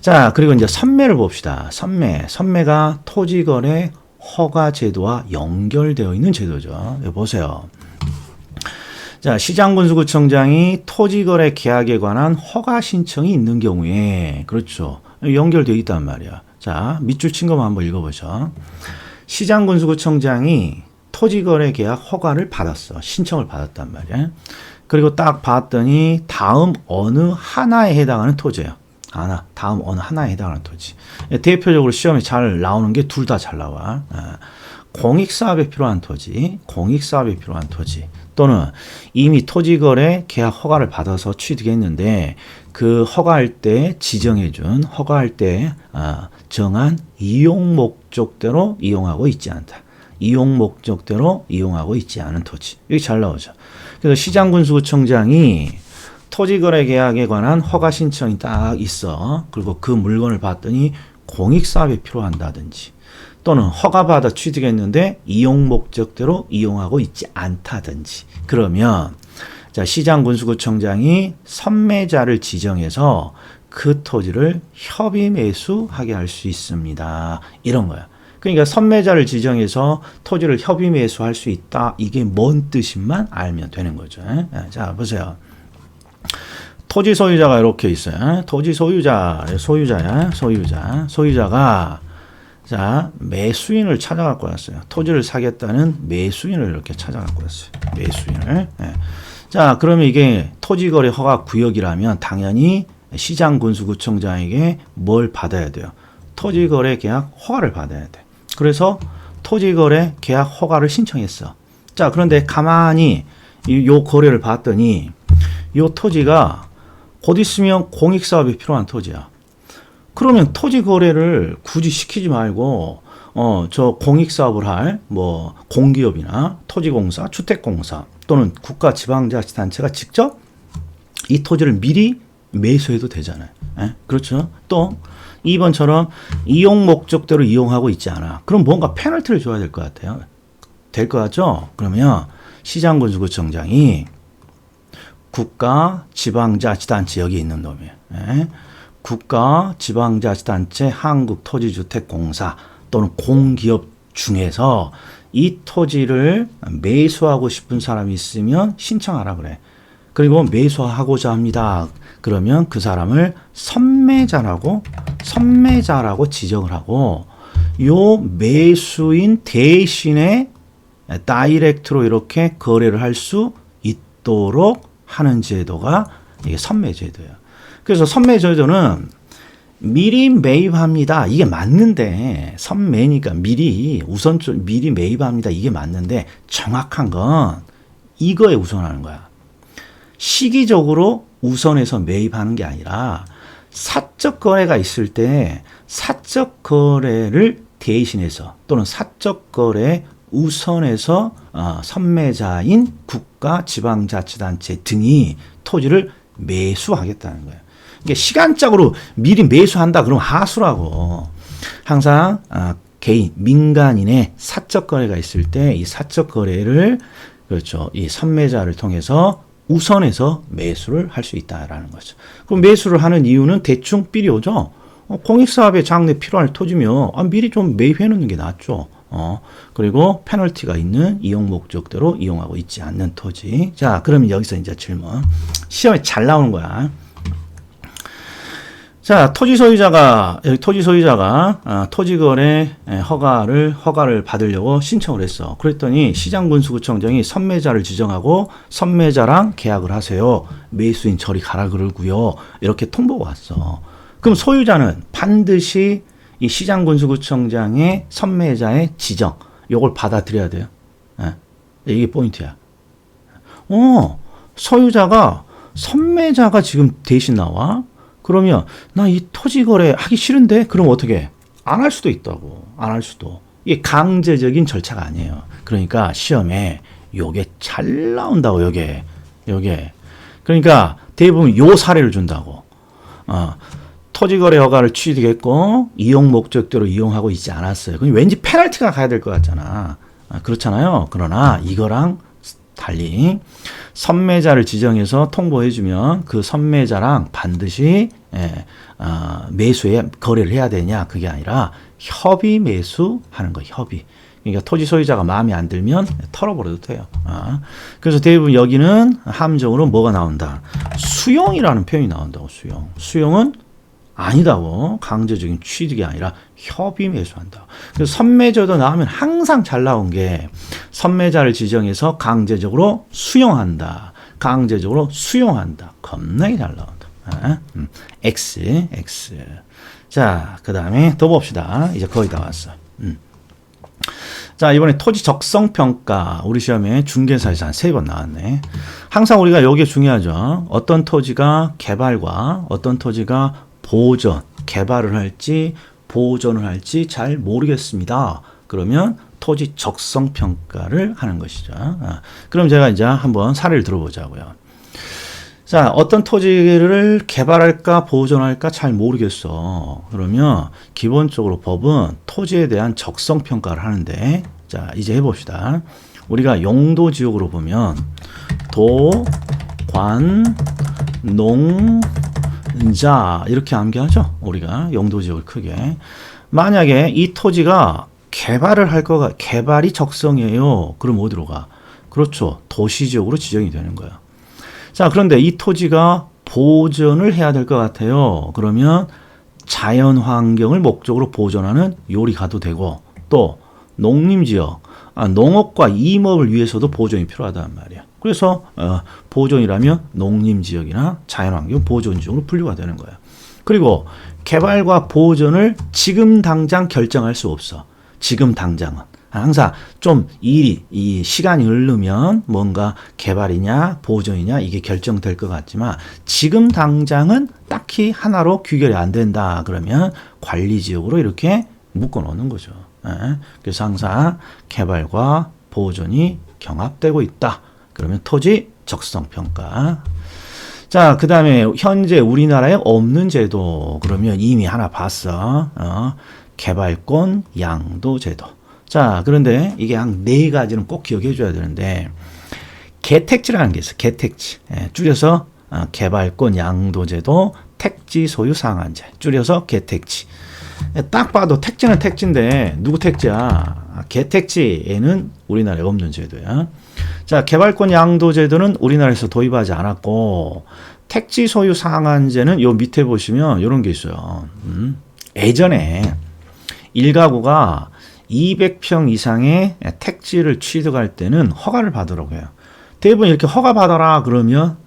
자, 그리고 이제 선매를 봅시다. 선매가 토지거래 허가 제도와 연결되어 있는 제도죠. 여기 보세요. 자, 시장군수구청장이 토지거래 계약에 관한 허가 신청이 있는 경우에 그렇죠. 연결되어 있단 말이야. 자, 밑줄 친 것만 한번 읽어보죠. 시장군수구청장이 토지거래 계약 허가를 받았어. 신청을 받았단 말이야. 그리고 딱 봤더니 다음 어느 하나에 해당하는 토지예요. 다음 어느 하나에 해당하는 토지. 대표적으로 시험에 잘 나오는 게 둘 다 잘 나와. 공익사업에 필요한 토지, 또는 이미 토지거래 계약 허가를 받아서 취득했는데 그 허가할 때 정한 이용 목적대로 이용하고 있지 않다. 이용 목적대로 이용하고 있지 않은 토지. 여기 잘 나오죠. 그래서 시장군수구청장이 토지거래 계약에 관한 허가 신청이 딱 있어. 그리고 그 물건을 봤더니 공익사업에 필요한다든지 또는 허가받아 취득했는데 이용 목적대로 이용하고 있지 않다든지 그러면 자, 시장군수구청장이 선매자를 지정해서 그 토지를 협의 매수하게 할 수 있습니다. 이런 거야. 그러니까 선매자를 지정해서 토지를 협의 매수할 수 있다. 이게 뭔 뜻인만 알면 되는 거죠. 자, 보세요. 토지 소유자가 이렇게 있어요. 토지 소유자가 자, 매수인을 찾아갖고 왔어요. 토지를 사겠다는 매수인을 이렇게 찾아갖고 왔어요. 매수인을. 자, 그러면 이게 토지거래 허가 구역이라면 당연히 시장군수구청장에게 뭘 받아야 돼요? 토지거래 계약 허가를 받아야 돼. 그래서 토지거래 계약 허가를 신청했어. 자, 그런데 가만히 요 거래를 봤더니 요 토지가 곧 있으면 공익사업이 필요한 토지야. 그러면 토지 거래를 굳이 시키지 말고 저 공익사업을 할 뭐 공기업이나 토지공사, 주택공사 또는 국가 지방자치단체가 직접 이 토지를 미리 매수해도 되잖아요. 예? 그렇죠. 또 2번처럼 이용 목적대로 이용하고 있지 않아. 그럼 뭔가 페널티를 줘야 될 것 같아요. 될 것 같죠? 그러면 시장군수구청장이 국가 지방자치단체 여기 있는 놈이에요. 예? 국가 지방자치단체 한국토지주택공사 또는 공기업 중에서 이 토지를 매수하고 싶은 사람이 있으면 신청하라 그래. 그리고 매수하고자 합니다. 그러면 그 사람을 선매자라고 지정을 하고 요 매수인 대신에 다이렉트로 이렇게 거래를 할 수 있도록 하는 제도가 이게 선매제도예요. 그래서 선매제도는 미리 매입합니다. 이게 맞는데 선매니까 미리 매입합니다. 이게 맞는데 정확한 건 이거에 우선하는 거야. 시기적으로 우선해서 매입하는 게 아니라 사적 거래가 있을 때 사적 거래를 대신해서 또는 사적 거래 우선해서 선매자인 국가 지방자치단체 등이 토지를 매수하겠다는 거예요. 이게 시간적으로 미리 매수한다 그러면 하수라고. 항상 개인 민간인의 사적 거래가 있을 때 이 사적 거래를 그렇죠. 이 선매자를 통해서 우선해서 매수를 할 수 있다라는 거죠. 그럼 매수를 하는 이유는 대충 삘이 오죠. 공익사업에 장래 필요할 토지면 미리 좀 매입해 놓는 게 낫죠. 그리고 페널티가 있는 이용 목적대로 이용하고 있지 않는 토지. 자, 그러면 여기서 이제 질문. 시험에 잘 나오는 거야. 자, 토지 소유자가 토지거래 허가를 받으려고 신청을 했어. 그랬더니 시장군수구청장이 선매자를 지정하고 선매자랑 계약을 하세요. 매수인 저리 가라 그러고요. 이렇게 통보가 왔어. 그럼 소유자는 반드시 이 시장군수구청장의 선매자의 지정, 요걸 받아들여야 돼요. 이게 포인트야. 소유자가 선매자가 지금 대신 나와? 그러면 나 이 토지 거래 하기 싫은데 그럼 어떻게? 안 할 수도 있다고. 안 할 수도. 이게 강제적인 절차가 아니에요. 그러니까 시험에 요게 잘 나온다고 요게. 그러니까 대부분 요 사례를 준다고. 토지 거래 허가를 취득했고 이용 목적대로 이용하고 있지 않았어요. 그럼 왠지 페널티가 가야 될 것 같잖아. 그렇잖아요. 그러나 이거랑 달리 선매자를 지정해서 통보해주면 그 선매자랑 반드시 매수에 거래를 해야 되냐 그게 아니라 협의 매수하는 거 협의. 그러니까 토지 소유자가 마음에 안 들면 털어버려도 돼요. 그래서 대부분 여기는 함정으로 뭐가 나온다. 수용이라는 표현이 나온다고. 수용은 아니다고. 강제적인 취득이 아니라 협의 매수한다. 그래서 선매자도 나오면 항상 잘 나온 게 선매자를 지정해서 강제적으로 수용한다. 겁나게 잘 나온다. X. 자, 그 다음에 또 봅시다. 이제 거의 다 왔어. 자, 이번에 토지 적성평가. 우리 시험에 중개사에서 한 3번 나왔네. 항상 우리가 여기에 중요하죠. 어떤 토지가 개발과 어떤 토지가 개발을 할지 보존을 할지 잘 모르겠습니다. 그러면 토지 적성평가를 하는 것이죠. 그럼 제가 이제 한번 사례를 들어보자고요. 자, 어떤 토지를 개발할까 보존할까 잘 모르겠어. 그러면 기본적으로 법은 토지에 대한 적성평가를 하는데, 자, 이제 해봅시다. 우리가 용도지역으로 보면 도, 관, 농, 자 이렇게 암기하죠. 우리가 용도지역을 크게. 만약에 이 토지가 개발이 적성이에요. 그럼 어디로 가? 그렇죠. 도시지역으로 지정이 되는 거예요. 자, 그런데 이 토지가 보존을 해야 될 것 같아요. 그러면 자연환경을 목적으로 보존하는 요리 가도 되고, 또 농림지역, 농업과 임업을 위해서도 보존이 필요하단 말이야. 그래서 보존이라면 농림지역이나 자연환경 보존지역으로 분류가 되는 거예요. 그리고 개발과 보존을 지금 당장 결정할 수 없어. 지금 당장은. 항상 좀 이 시간이 흐르면 뭔가 개발이냐 보존이냐 이게 결정될 것 같지만 지금 당장은 딱히 하나로 규결이 안 된다. 그러면 관리지역으로 이렇게 묶어 놓는 거죠. 그래서 항상 개발과 보존이 경합되고 있다. 그러면 토지 적성 평가. 자, 그 다음에 현재 우리나라에 없는 제도. 그러면 이미 하나 봤어. 개발권 양도 제도. 자, 그런데 이게 한 4가지는 꼭 기억해 줘야 되는데, 개택지라는 게 있어. 개택지. 줄여서 개발권 양도 제도, 택지 소유 상한제. 줄여서 개택지. 딱 봐도 택지는 택지인데 누구 택지야? 개택지에는 우리나라에 없는 제도야. 자, 개발권 양도 제도는 우리나라에서 도입하지 않았고, 택지 소유 상한제는 요 밑에 보시면 이런 게 있어요. 예전에 1가구가 200평 이상의 택지를 취득할 때는 허가를 받으라고 해요. 대부분 이렇게 허가 받아라 그러면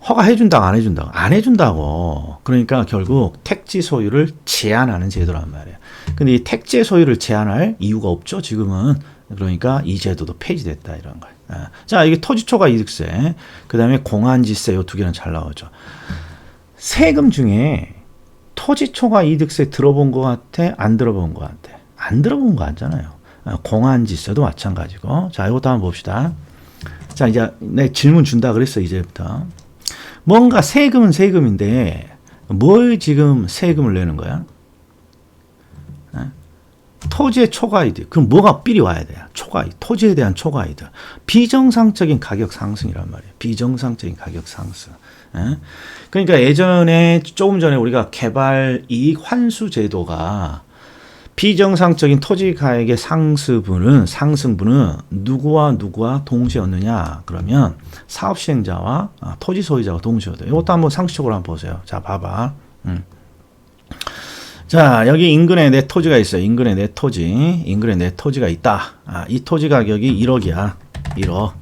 허가 해준다고 안 해준다고? 안 해준다고. 그러니까 결국 택지 소유를 제한하는 제도란 말이에요. 근데 이 택지 소유를 제한할 이유가 없죠, 지금은. 그러니까 이 제도도 폐지됐다, 이런 거예요. 자, 이게 토지초과 이득세, 그 다음에 공안지세, 요 2개는 잘 나오죠. 세금 중에 토지초과 이득세 들어본 것 같아? 안 들어본 것 같아? 안 들어본 것 같잖아요. 공안지세도 마찬가지고. 자, 이것도 한번 봅시다. 자, 이제 내 질문 준다 그랬어, 이제부터. 뭔가 세금은 세금인데 뭘 지금 세금을 내는 거야? 토지의 초과이득. 그럼 뭐가 삘이 와야 돼? 초과이득. 토지에 대한 초과이득. 비정상적인 가격 상승이란 말이에요. 비정상적인 가격 상승. 그러니까 예전에 조금 전에 우리가 개발 이익 환수 제도가 비정상적인 토지 가액의 상승분은 누구와 동시에 얻느냐? 그러면 사업 시행자와 토지 소유자가 동시에 얻어요. 이것도 한번 상식적으로 한번 보세요. 자, 봐봐. 자, 여기 인근에 내 토지가 있어요. 인근에 내 토지가 있다. 이 토지 가격이 1억이야. 1억.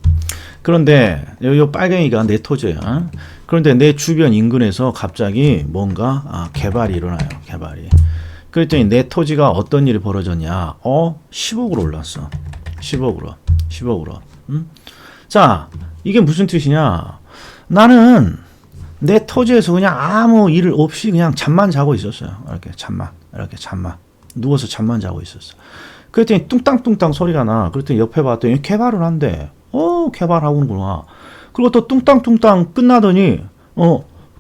그런데 여기 빨갱이가 내 토지야. 그런데 내 주변 인근에서 갑자기 뭔가 개발이 일어나요. 개발이. 그랬더니 내 토지가 어떤 일이 벌어졌냐? 10억으로 올랐어. 10억으로. 자, 이게 무슨 뜻이냐? 나는 내 토지에서 그냥 아무 일 없이 그냥 잠만 자고 있었어요. 이렇게 잠만. 누워서 잠만 자고 있었어. 그랬더니 뚱땅뚱땅 소리가 나. 그랬더니 옆에 봤더니 개발을 한대. 개발하고는구나. 그리고 또 뚱땅뚱땅 끝나더니,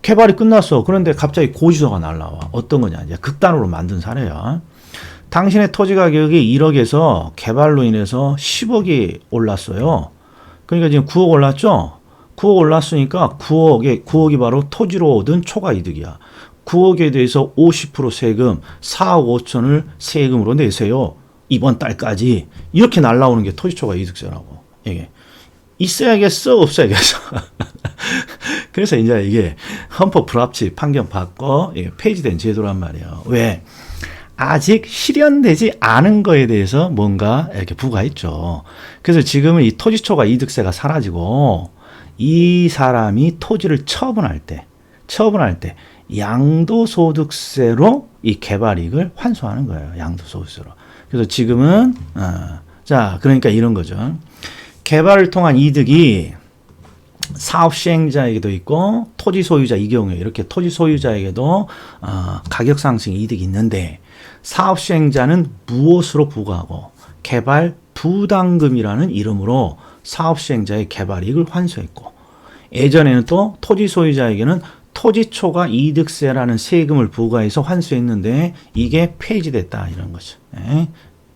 개발이 끝났어. 그런데 갑자기 고지서가 날라와. 어떤 거냐. 이제 극단으로 만든 사례야. 당신의 토지 가격이 1억에서 개발로 인해서 10억이 올랐어요. 그러니까 지금 9억 올랐죠? 9억 올랐으니까 9억이 바로 토지로 얻은 초과 이득이야. 9억에 대해서 50% 세금, 4억 5천을 세금으로 내세요. 이번 달까지. 이렇게 날라오는 게 토지 초과 이득세라고. 이게. 있어야겠어? 없어야겠어? 그래서 이제 이게 헌법 불합치 판결 받고 이게 폐지된 제도란 말이에요. 왜? 아직 실현되지 않은 거에 대해서 뭔가 이렇게 부과했죠. 그래서 지금은 이 토지초과 이득세가 사라지고 이 사람이 토지를 처분할 때 양도소득세로 이 개발이익을 환수하는 거예요. 양도소득세로. 그래서 지금은 자, 그러니까 이런 거죠. 개발을 통한 이득이 사업 시행자에게도 있고 토지 소유자, 이 경우에 이렇게 토지 소유자에게도 가격 상승 이득이 있는데 사업 시행자는 무엇으로 부과하고 개발 부담금이라는 이름으로 사업 시행자의 개발 이익을 환수했고, 예전에는 또 토지 소유자에게는 토지 초과 이득세라는 세금을 부과해서 환수했는데 이게 폐지됐다, 이런 거죠.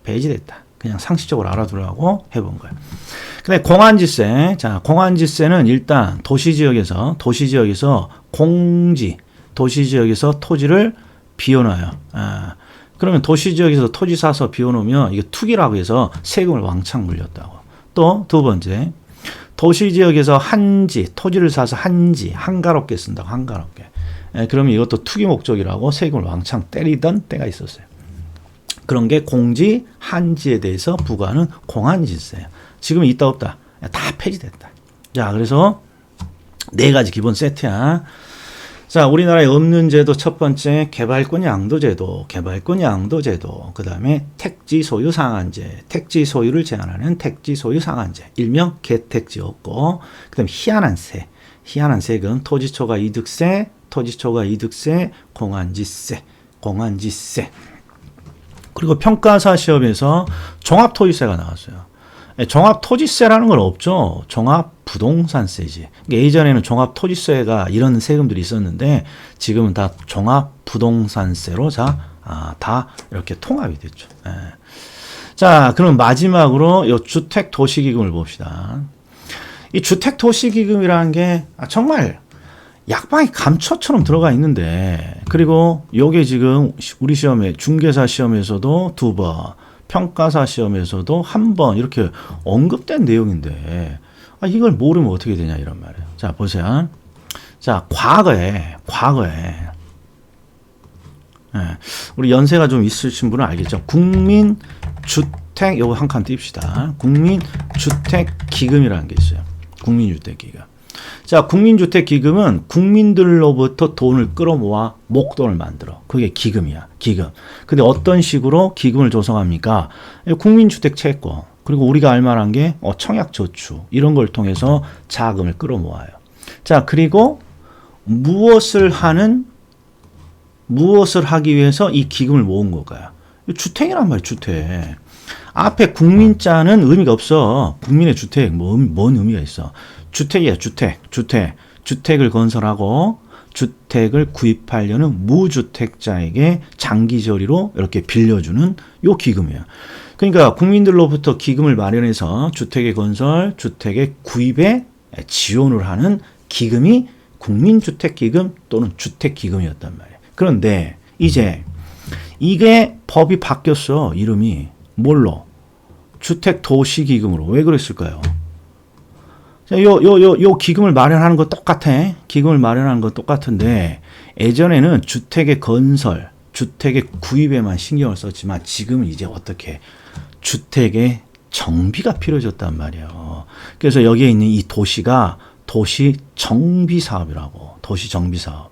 폐지됐다. 그냥 상식적으로 알아두라고 해본 거예요. 근데 공안지세. 자, 공안지세는 일단 도시지역에서 도시지역에서 토지를 비워놔요. 그러면 도시지역에서 토지 사서 비워놓으면 이게 투기라고 해서 세금을 왕창 물렸다고. 또 두 번째, 도시지역에서 토지를 사서 한가롭게 쓴다고, 한가롭게. 그러면 이것도 투기 목적이라고 세금을 왕창 때리던 때가 있었어요. 그런 게 공지, 한지에 대해서 부과하는 공안지세예요. 지금 있다 없다? 다 폐지됐다. 자, 그래서 4가지 기본 세트야. 자, 우리나라에 없는 제도 첫 번째 개발권 양도제도, 그 다음에 택지 소유 상한제, 택지 소유를 제한하는 택지 소유 상한제, 일명 개택지 없고, 그 다음에 희한한 세금, 토지초과 이득세, 공안지세. 그리고 평가사 시험에서 종합토지세가 나왔어요. 종합토지세라는 건 없죠. 종합부동산세지. 그러니까 예전에는 종합토지세가 이런 세금들이 있었는데 지금은 다 종합부동산세로 다 이렇게 통합이 됐죠. 예. 자, 그럼 마지막으로 이 주택도시기금을 봅시다. 이 주택도시기금이라는 게 정말 약방이 감초처럼 들어가 있는데, 그리고 요게 지금 우리 시험에 중개사 시험에서도 2번, 평가사 시험에서도 1번 이렇게 언급된 내용인데 이걸 모르면 어떻게 되냐 이런 말이에요. 자, 보세요. 자, 과거에 우리 연세가 좀 있으신 분은 알겠죠. 국민주택, 요거 한 칸 띄웁시다. 국민주택기금이라는 게 있어요. 국민주택기금. 자, 국민주택기금은 국민들로부터 돈을 끌어모아 목돈을 만들어. 그게 기금이야. 기금. 근데 어떤 식으로 기금을 조성합니까? 국민주택 채권. 그리고 우리가 알만한 게 청약저축. 이런 걸 통해서 자금을 끌어모아요. 자, 그리고 무엇을 하기 위해서 이 기금을 모은 걸까요? 주택이란 말이에요. 주택. 앞에 국민자는 의미가 없어. 국민의 주택. 뭔 의미가 있어? 주택이야. 주택을 건설하고 주택을 구입하려는 무주택자에게 장기저리로 이렇게 빌려주는 요 기금이에요. 그러니까 국민들로부터 기금을 마련해서 주택의 건설, 주택의 구입에 지원을 하는 기금이 국민주택기금 또는 주택기금이었단 말이에요. 그런데 이제 이게 법이 바뀌었어. 이름이 뭘로? 주택도시기금으로. 왜 그랬을까요? 요 기금을 마련하는 거 똑같아. 기금을 마련하는 거 똑같은데 예전에는 주택의 건설, 주택의 구입에만 신경을 썼지만 지금은 이제 어떻게 주택의 정비가 필요해졌단 말이에요. 그래서 여기에 있는 이 도시가 도시정비사업이라고. 도시정비사업.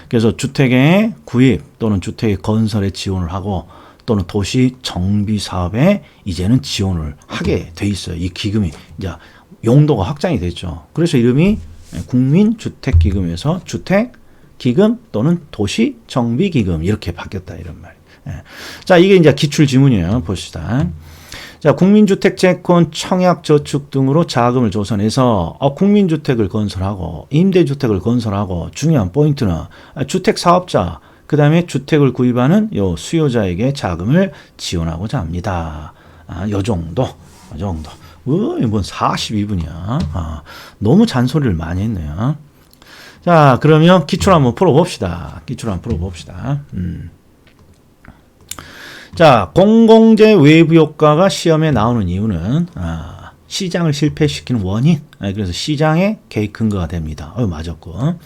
그래서 주택의 구입 또는 주택의 건설에 지원을 하고 또는 도시 정비 사업에 이제는 지원을 하게 돼 있어요. 이 기금이 이제 용도가 확장이 됐죠. 그래서 이름이 국민주택기금에서 주택기금 또는 도시정비기금 이렇게 바뀌었다 이런 말. 자, 이게 이제 기출 지문이에요. 봅시다. 자, 국민주택채권, 청약저축 등으로 자금을 조성해서 국민주택을 건설하고 임대주택을 건설하고 중요한 포인트는 주택사업자 그 다음에 주택을 구입하는 요 수요자에게 자금을 지원하고자 합니다. 요 정도. 뭔 42분이야. 너무 잔소리를 많이 했네요. 자, 그러면 기출 한번 풀어봅시다. 자, 공공재 외부 효과가 시험에 나오는 이유는 시장을 실패시키는 원인. 그래서 시장의 개입 근거가 됩니다. 맞았고.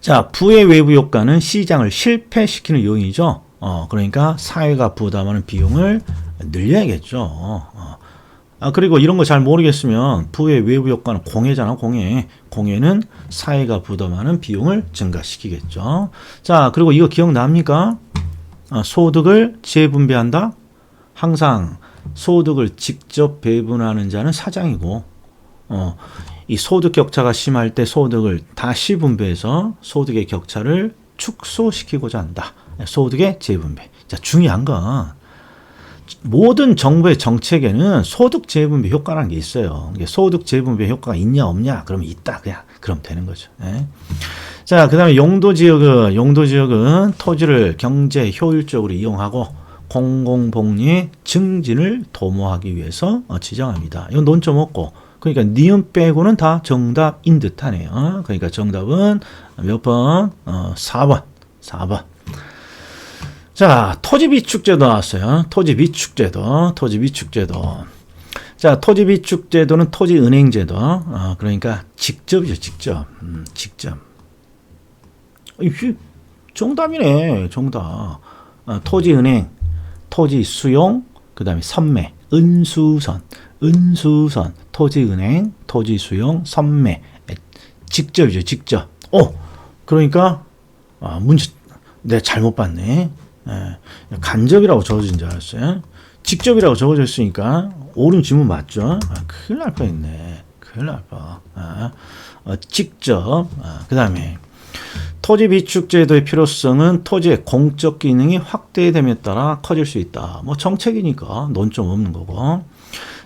자, 부의 외부 효과는 시장을 실패시키는 요인이죠. 그러니까 사회가 부담하는 비용을 늘려야겠죠. 그리고 이런 거 잘 모르겠으면 부의 외부 효과는 공해잖아, 공해. 공해는 사회가 부담하는 비용을 증가시키겠죠. 자, 그리고 이거 기억납니까? 소득을 재분배한다? 항상 소득을 직접 배분하는 자는 사장이고, 이 소득 격차가 심할 때 소득을 다시 분배해서 소득의 격차를 축소시키고자 한다. 소득의 재분배. 자, 중요한 건 모든 정부의 정책에는 소득 재분배 효과라는 게 있어요. 소득 재분배 효과가 있냐 없냐? 그러면 있다. 그럼 되는 거죠. 자, 그 다음에 용도지역은 토지를 경제 효율적으로 이용하고 공공복리 증진을 도모하기 위해서 지정합니다. 이건 논점 없고. 그러니까 니은 빼고는 다 정답인 듯하네요. 그러니까 정답은 몇 번? 4번. 자, 토지비축제도 나왔어요. 토지비축제도. 자, 토지비축제도는 토지은행제도. 그러니까 직접이죠, 직접. 정답이네, 정답. 토지은행, 토지수용, 그 다음에 선매, 은수선, 토지은행, 토지수용, 선매. 직접이죠, 직접. 그러니까, 문제, 내가 잘못 봤네. 간접이라고 적어진 줄 알았어요. 직접이라고 적어져 있으니까, 옳은 지문 맞죠? 큰일 날 뻔했네. 직접. 그 다음에, 토지 비축 제도의 필요성은 토지의 공적 기능이 확대됨에 따라 커질 수 있다. 뭐 정책이니까 논점 없는 거고.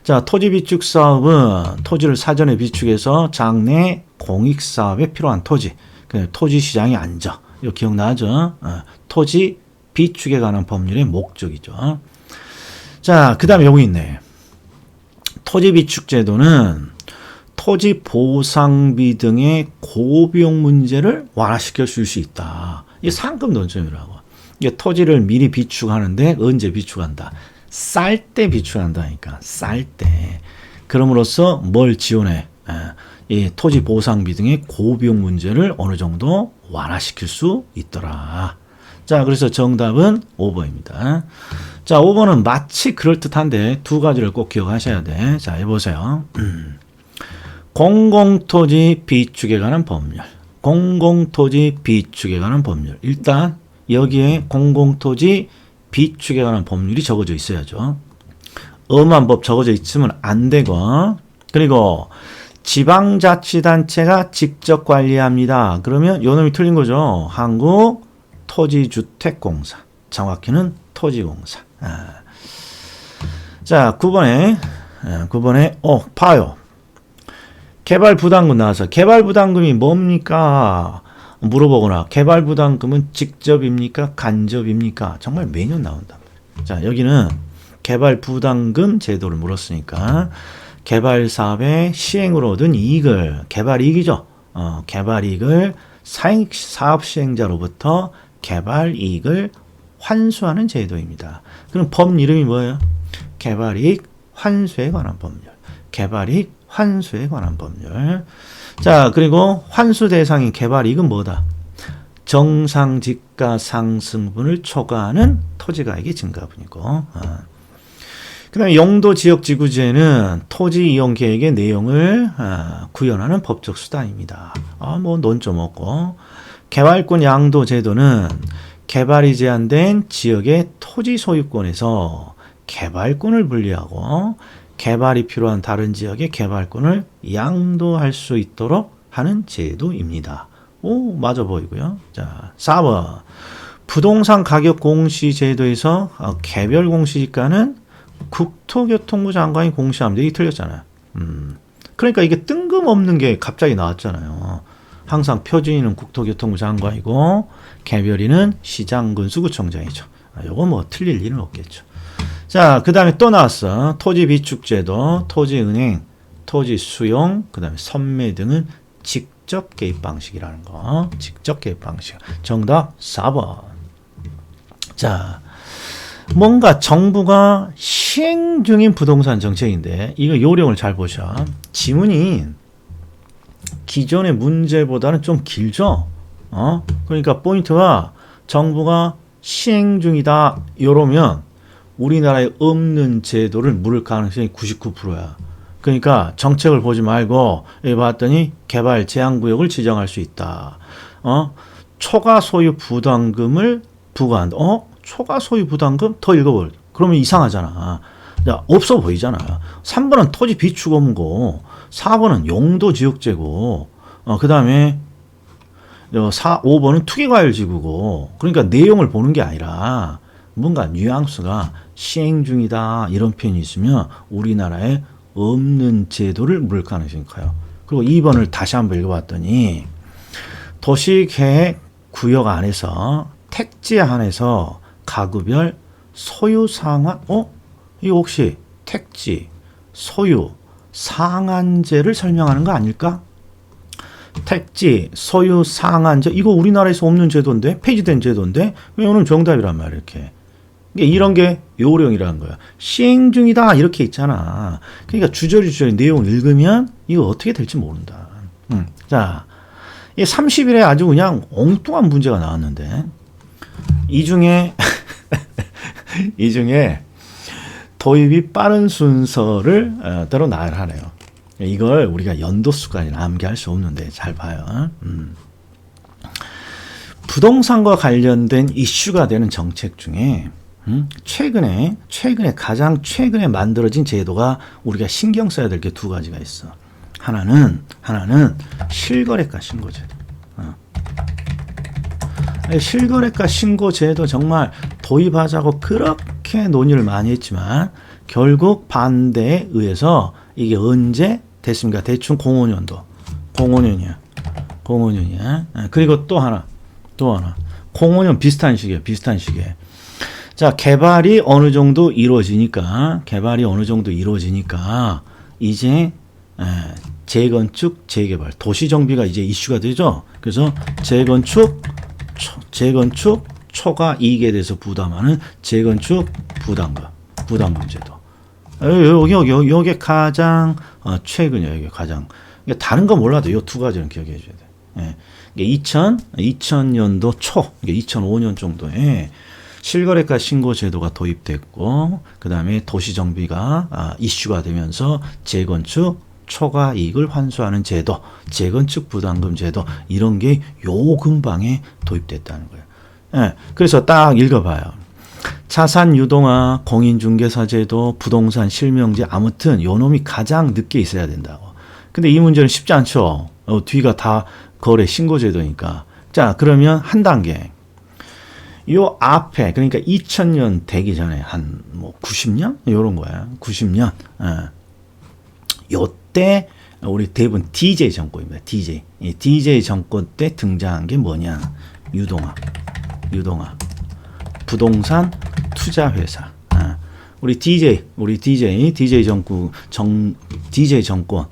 자, 토지 비축 사업은 토지를 사전에 비축해서 장래 공익 사업에 필요한 토지. 토지 시장의 안정. 이거 기억나죠? 토지 비축에 관한 법률의 목적이죠. 자, 그 다음에 여기 있네. 토지 비축 제도는 토지 보상비 등의 고비용 문제를 완화시켜 줄 수 있다. 이게 상급 논점이라고. 이게 토지를 미리 비축하는데 언제 비축한다? 쌀 때 비축한다니까. 쌀 때. 그럼으로써 뭘 지원해? 이 토지 보상비 등의 고비용 문제를 어느 정도 완화시킬 수 있더라. 자, 그래서 정답은 5번입니다. 자, 5번은 마치 그럴듯한데 두 가지를 꼭 기억하셔야 돼. 자, 해보세요. 공공토지 비축에 관한 법률. 공공토지 비축에 관한 법률. 일단 여기에 공공토지 비축에 관한 법률이 적어져 있어야죠. 엄한 법 적어져 있으면 안 되고, 그리고 지방자치단체가 직접 관리합니다. 그러면 요 놈이 틀린 거죠. 한국토지주택공사. 정확히는 토지공사. 자, 9번에 봐요. 개발부담금 나와서 개발부담금이 뭡니까? 물어보거나 개발부담금은 직접입니까? 간접입니까? 정말 매년 나온다. 자, 여기는 개발부담금 제도를 물었으니까 개발사업의 시행으로 얻은 이익을, 개발이익이죠. 개발이익을 사업 시행자로부터 개발이익을 환수하는 제도입니다. 그럼 법 이름이 뭐예요? 개발이익 환수에 관한 법률. 개발이익 환수에 관한 법률. 자, 그리고 환수 대상인 개발이익은 뭐다? 정상지가 상승분을 초과하는 토지가액의 증가분이고. 그 다음에 용도지역지구제는 토지 이용 계획의 내용을 구현하는 법적 수단입니다. 뭐 논점 없고. 개발권 양도 제도는 개발이 제한된 지역의 토지 소유권에서 개발권을 분리하고 개발이 필요한 다른 지역의 개발권을 양도할 수 있도록 하는 제도입니다. 오, 맞아 보이고요. 자, 4번. 부동산 가격 공시 제도에서 개별 공시지가는 국토교통부 장관이 공시합니다. 이게 틀렸잖아요. 그러니까 이게 뜬금없는 게 갑자기 나왔잖아요. 항상 표준이는 국토교통부 장관이고 개별이는 시장군수구청장이죠. 요거 뭐 틀릴 일은 없겠죠. 자, 그 다음에 또 나왔어. 토지 비축제도, 토지은행, 토지 수용, 그 다음에 선매 등은 직접 개입 방식이라는 거. 직접 개입 방식. 정답 4번. 자, 뭔가 정부가 시행 중인 부동산 정책인데 이거 요령을 잘 보셔. 지문이 기존의 문제보다는 좀 길죠. 그러니까 포인트가 정부가 시행 중이다 이러면 우리나라에 없는 제도를 물을 가능성이 99%야. 그러니까 정책을 보지 말고 여기 봤더니 개발 제한구역을 지정할 수 있다. 초과 소유 부담금을 부과한다. 초과 소유 부담금? 더 읽어볼. 그러면 이상하잖아. 야, 없어 보이잖아. 3번은 토지 비축업무고 4번은 용도지역제고 그 다음에 5번은 투기과열지구고. 그러니까 내용을 보는 게 아니라 뭔가 뉘앙스가 시행 중이다 이런 표현이 있으면 우리나라에 없는 제도를 물을 가능성이 커요. 그리고 2번을 다시 한번 읽어봤더니 도시계획 구역 안에서 택지에 한해서 가구별 소유 상한 이거 혹시 택지 소유 상한제를 설명하는 거 아닐까? 택지 소유 상한제 이거 우리나라에서 없는 제도인데 폐지된 제도인데 왜 오늘 정답이란 말이야 이렇게. 이런 게 요령이라는 거야. 시행 중이다 이렇게 있잖아. 그러니까 주저리 내용을 읽으면 이거 어떻게 될지 모른다. 자, 30일에 아주 그냥 엉뚱한 문제가 나왔는데 이 중에 도입이 빠른 순서를 따로 나열하네요. 이걸 우리가 연도수까지는 암기할 수 없는데 잘 봐요. 부동산과 관련된 이슈가 되는 정책 중에 최근에 가장 최근에 만들어진 제도가 우리가 신경 써야 될 게 두 가지가 있어. 하나는 실거래가 신고제도. 실거래가 신고제도 정말 도입하자고 그렇게 논의를 많이 했지만 결국 반대에 의해서 이게 언제 됐습니까? 대충 05년도. 05년이야. 그리고 또 하나. 05년 비슷한 시기에. 자, 개발이 어느 정도 이루어지니까 이제 재건축, 재개발, 도시정비가 이제 이슈가 되죠. 그래서 재건축 초과 이익에 대해서 부담하는 재건축 부담금제도. 여기 가장 최근이에요. 여기 가장. 다른 거 몰라도 이 두 가지는 기억해 줘야 돼. 이게 2000년도 초, 이게 2005년 정도에 실거래가 신고 제도가 도입됐고, 그 다음에 도시정비가 이슈가 되면서 재건축 초과 이익을 환수하는 제도, 재건축 부담금 제도, 이런 게 요 근방에 도입됐다는 거예요. 그래서 딱 읽어봐요. 자산 유동화, 공인중개사 제도, 부동산 실명제, 아무튼 요 놈이 가장 늦게 있어야 된다고. 근데 이 문제는 쉽지 않죠. 뒤가 다 거래 신고 제도니까. 자, 그러면 한 단계. 요 앞에, 그러니까 2000년 되기 전에 한 뭐 90년? 요런 거야. 90년. 요때 우리 대부분 DJ 정권입니다. DJ 정권 때 등장한 게 뭐냐? 유동화. 부동산 투자 회사. 우리 DJ 정권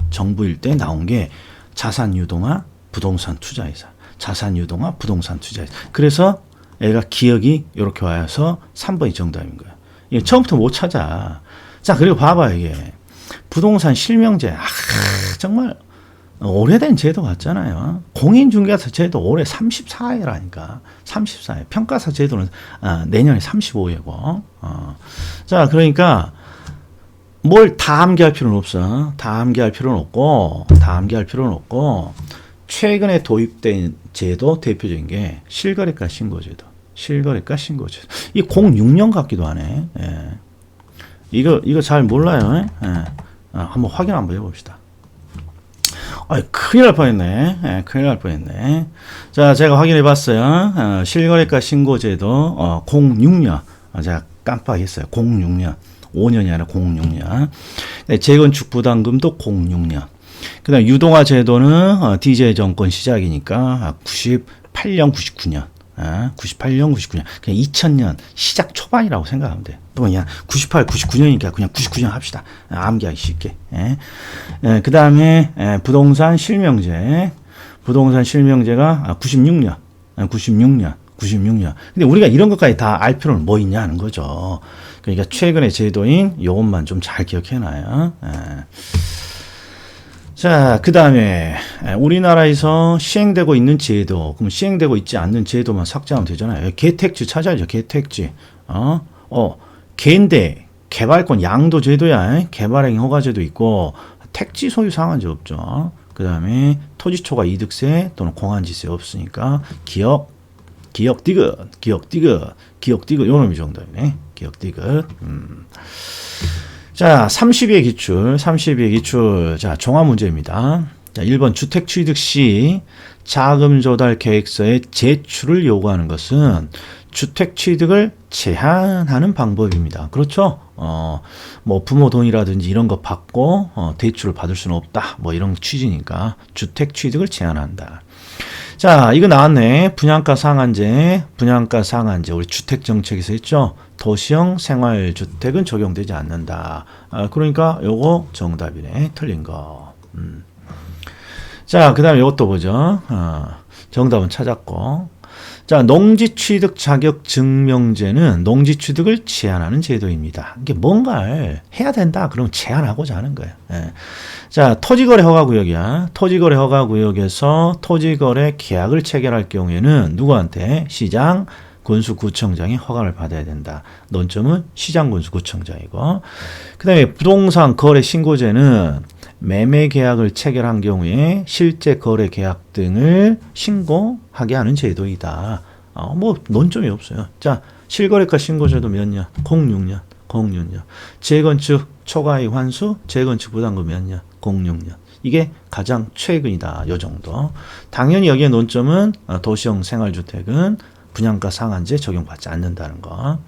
정부일 때 나온 게 자산 유동화, 부동산 투자 회사. 그래서 애가 기억이 이렇게 와서 3번이 정답인 거야. 이게 처음부터 못 찾아. 자, 그리고 봐봐, 이게. 부동산 실명제. 정말 오래된 제도 같잖아요. 공인중개사 제도 올해 34회라니까. 34회. 평가사 제도는 내년에 35회고. 자, 그러니까 뭘 다 암기할 필요는 없어. 다 암기할 필요는 없고 최근에 도입된 제도 대표적인 게 실거래가 신고제도. 이 06년 같기도 하네. 이거 잘 몰라요. 한번 확인 한번 해봅시다. 큰일 날 뻔했네. 자, 제가 확인해 봤어요. 실거래가 신고제도 06년. 제가 깜빡했어요. 06년. 5년이 아니라 06년. 네, 재건축 부담금도 06년. 그 다음 유동화 제도는 DJ 정권 시작이니까 98년, 99년. 98년. 그냥 2000년 시작 초반이라고 생각하면 돼. 또 그냥 98, 99년이니까 그냥 99년 합시다. 암기하기 쉽게. 그 다음에 부동산 실명제가 96년. 근데 우리가 이런 것까지 다 알 필요는 뭐 있냐 하는 거죠. 그러니까 최근의 제도인 요것만 좀 잘 기억해놔요. 자, 그 다음에 우리나라에서 시행되고 있는 제도, 그럼 시행되고 있지 않는 제도만 삭제하면 되잖아요. 개택지 찾아야죠. 개택지. 개인데 개발권 양도 제도야. 개발행위 허가제도 있고 택지 소유 상한제 없죠. 그 다음에 토지 초과 이득세 또는 공한지세 없으니까 기억 디귿 요 놈이 정답이네. 기억 디귿. 자, 32의 기출. 자, 종합 문제입니다. 자, 1번 주택 취득 시 자금 조달 계획서의 제출을 요구하는 것은 주택 취득을 제한하는 방법입니다. 그렇죠? 뭐 부모 돈이라든지 이런 거 받고 대출을 받을 수는 없다. 뭐 이런 취지니까 주택 취득을 제한한다. 자, 이거 나왔네. 분양가 상한제. 우리 주택 정책에서 했죠. 도시형 생활주택은 적용되지 않는다. 그러니까 요거 정답이네. 틀린 거. 자, 그 다음에 이것도 보죠. 정답은 찾았고. 자, 농지취득 자격 증명제는 농지취득을 제한하는 제도입니다. 이게 뭔가를 해야 된다. 그러면 제한하고자 하는 거예요. 자, 토지거래 허가구역이야. 토지거래 허가구역에서 토지거래 계약을 체결할 경우에는 누구한테? 시장, 군수구청장이 허가를 받아야 된다. 논점은 시장군수구청장이고. 그 다음에 부동산 거래 신고제는 매매 계약을 체결한 경우에 실제 거래 계약 등을 신고하게 하는 제도이다. 뭐 논점이 없어요. 자, 실거래가 신고제도 몇 년? 06년. 재건축 초과이익 환수, 재건축 부담금 몇 년? 06년. 이게 가장 최근이다. 요 정도. 당연히 여기에 논점은 도시형 생활주택은 분양가 상한제 적용받지 않는다는 거.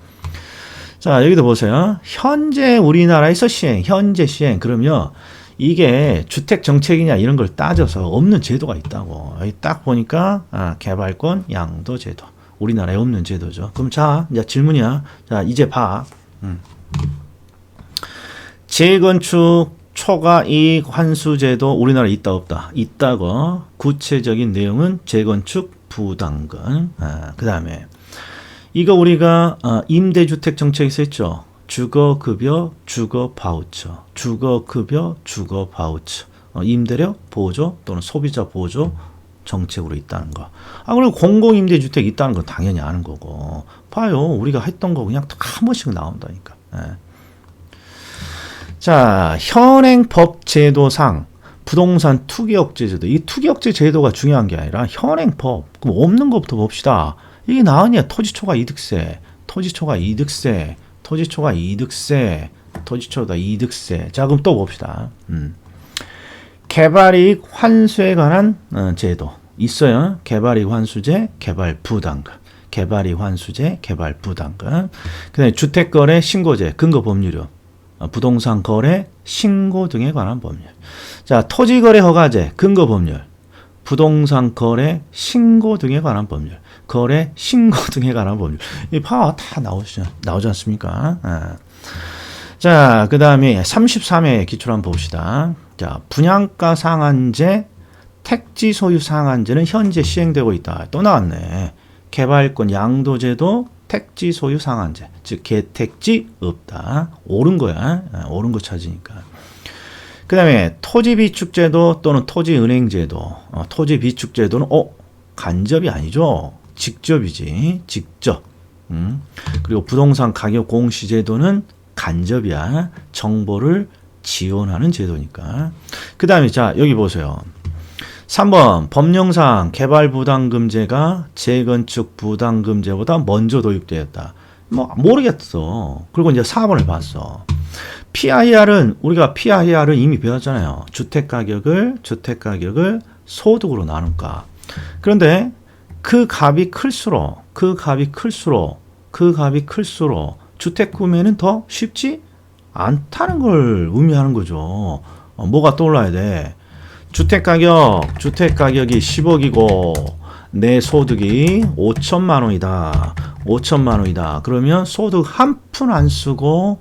자, 여기도 보세요. 현재 우리나라에서 현재 시행. 그러면 이게 주택 정책이냐 이런 걸 따져서 없는 제도가 있다고. 여기 딱 보니까 개발권 양도 제도. 우리나라에 없는 제도죠. 그럼 자, 이제 질문이야. 자, 이제 봐. 재건축 초과 이익 환수 제도 우리나라에 있다 없다? 있다고. 구체적인 내용은 재건축 부담금. 그다음에 이거 우리가 임대주택 정책에서 했죠. 주거급여, 주거바우처, 주거급여, 주거바우처, 임대료 보조 또는 소비자 보조 정책으로 있다는 거. 그리고 공공임대주택 있다는 건 당연히 아는 거고. 봐요. 우리가 했던 거 그냥 한 번씩 나온다니까. 자, 현행법 제도상 부동산 투기억제 제도. 이 투기억제 제도가 중요한 게 아니라 현행법. 그럼 없는 것부터 봅시다. 이게 나으냐? 토지초과 이득세, 토지초과 이득세, 토지초과 이득세, 토지초과 이득세. 자, 그럼 또 봅시다. 개발이익 환수에 관한 제도 있어요. 개발이익 환수제, 개발부담금. 개발이익 환수제, 개발부담금. 그다음에 주택거래 신고제, 근거법률요. 부동산 거래 신고 등에 관한 법률. 자, 토지거래 허가제, 근거법률. 부동산 거래 신고 등에 관한 법률. 거래 신고 등에 관한 법률. 이 봐, 다 나오지 않습니까? 자, 그 다음에 33회 기초로 한번 봅시다. 자, 분양가 상한제, 택지 소유 상한제는 현재 시행되고 있다. 또 나왔네. 개발권 양도제도, 택지 소유 상한제. 즉, 개택지 없다. 옳은 거야. 옳은 거 찾으니까. 그 다음에 토지비축제도 또는 토지은행제도. 토지비축제도는, 간접이 아니죠. 직접이지. 직접. 그리고 부동산 가격 공시제도는 간접이야. 정보를 지원하는 제도니까. 그 다음에 자, 여기 보세요. 3번 법령상 개발부담금제가 재건축 부담금제보다 먼저 도입되었다. 뭐 모르겠어. 그리고 이제 4번을 봤어. 우리가 PIR은 이미 배웠잖아요. 주택가격을 소득으로 나눌까. 그런데 그 값이 클수록 주택 구매는 더 쉽지 않다는 걸 의미하는 거죠. 뭐가 떠올라야 돼? 주택가격이 10억이고 내 소득이 5천만 원이다. 5천만 원이다. 그러면 소득 한 푼 안 쓰고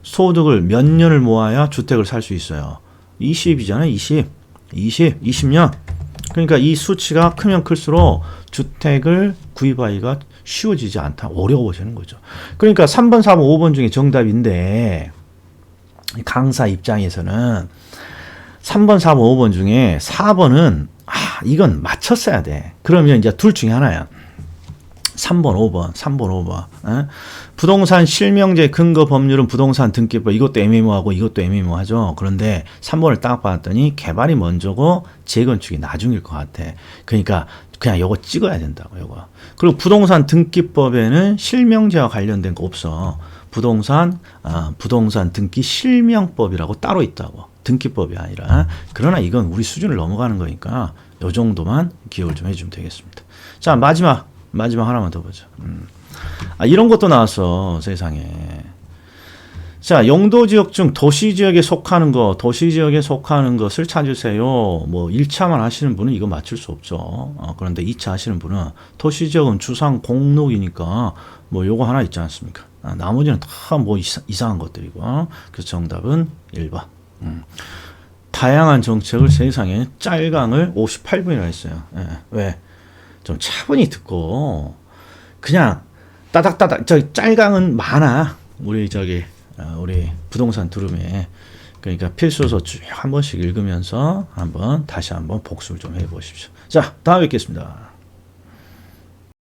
소득을 몇 년을 모아야 주택을 살 수 있어요. 20이잖아요. 20년. 그러니까 이 수치가 크면 클수록 주택을 구입하기가 쉬워지지 않다. 어려워지는 거죠. 그러니까 3번, 4번, 5번 중에 정답인데 강사 입장에서는 3번, 4번, 5번 중에 4번은 이건 맞췄어야 돼. 그러면 이제 둘 중에 하나야. 3번, 5번. 부동산 실명제 근거 법률은 부동산 등기법. 이것도 애매모하고 이것도 애매모하죠. 그런데 3번을 딱 봤더니 개발이 먼저고 재건축이 나중일 것 같아. 그러니까 그냥 요거 찍어야 된다고, 요거. 그리고 부동산 등기법에는 실명제와 관련된 거 없어. 부동산 등기 실명법이라고 따로 있다고. 등기법이 아니라. 그러나 이건 우리 수준을 넘어가는 거니까 요 정도만 기억을 좀 해주면 되겠습니다. 자, 마지막 하나만 더 보죠. 이런 것도 나왔어, 세상에. 자, 용도지역 중 도시지역에 속하는 것을 찾으세요. 뭐 1차만 하시는 분은 이거 맞출 수 없죠. 그런데 2차 하시는 분은 도시지역은 주상 공록이니까 뭐 요거 하나 있지 않습니까? 나머지는 다 뭐 이상한 것들이고. 그래서 정답은 1번. 다양한 정책을 세상에 짤강을 58분이나 했어요. 왜? 좀 차분히 듣고 그냥 따닥따닥. 짤강은 많아. 우리 부동산 두루미에. 그러니까 필수서 쭉 한 번씩 읽으면서 다시 한번 복습을 좀 해보십시오. 자, 다음에 뵙겠습니다.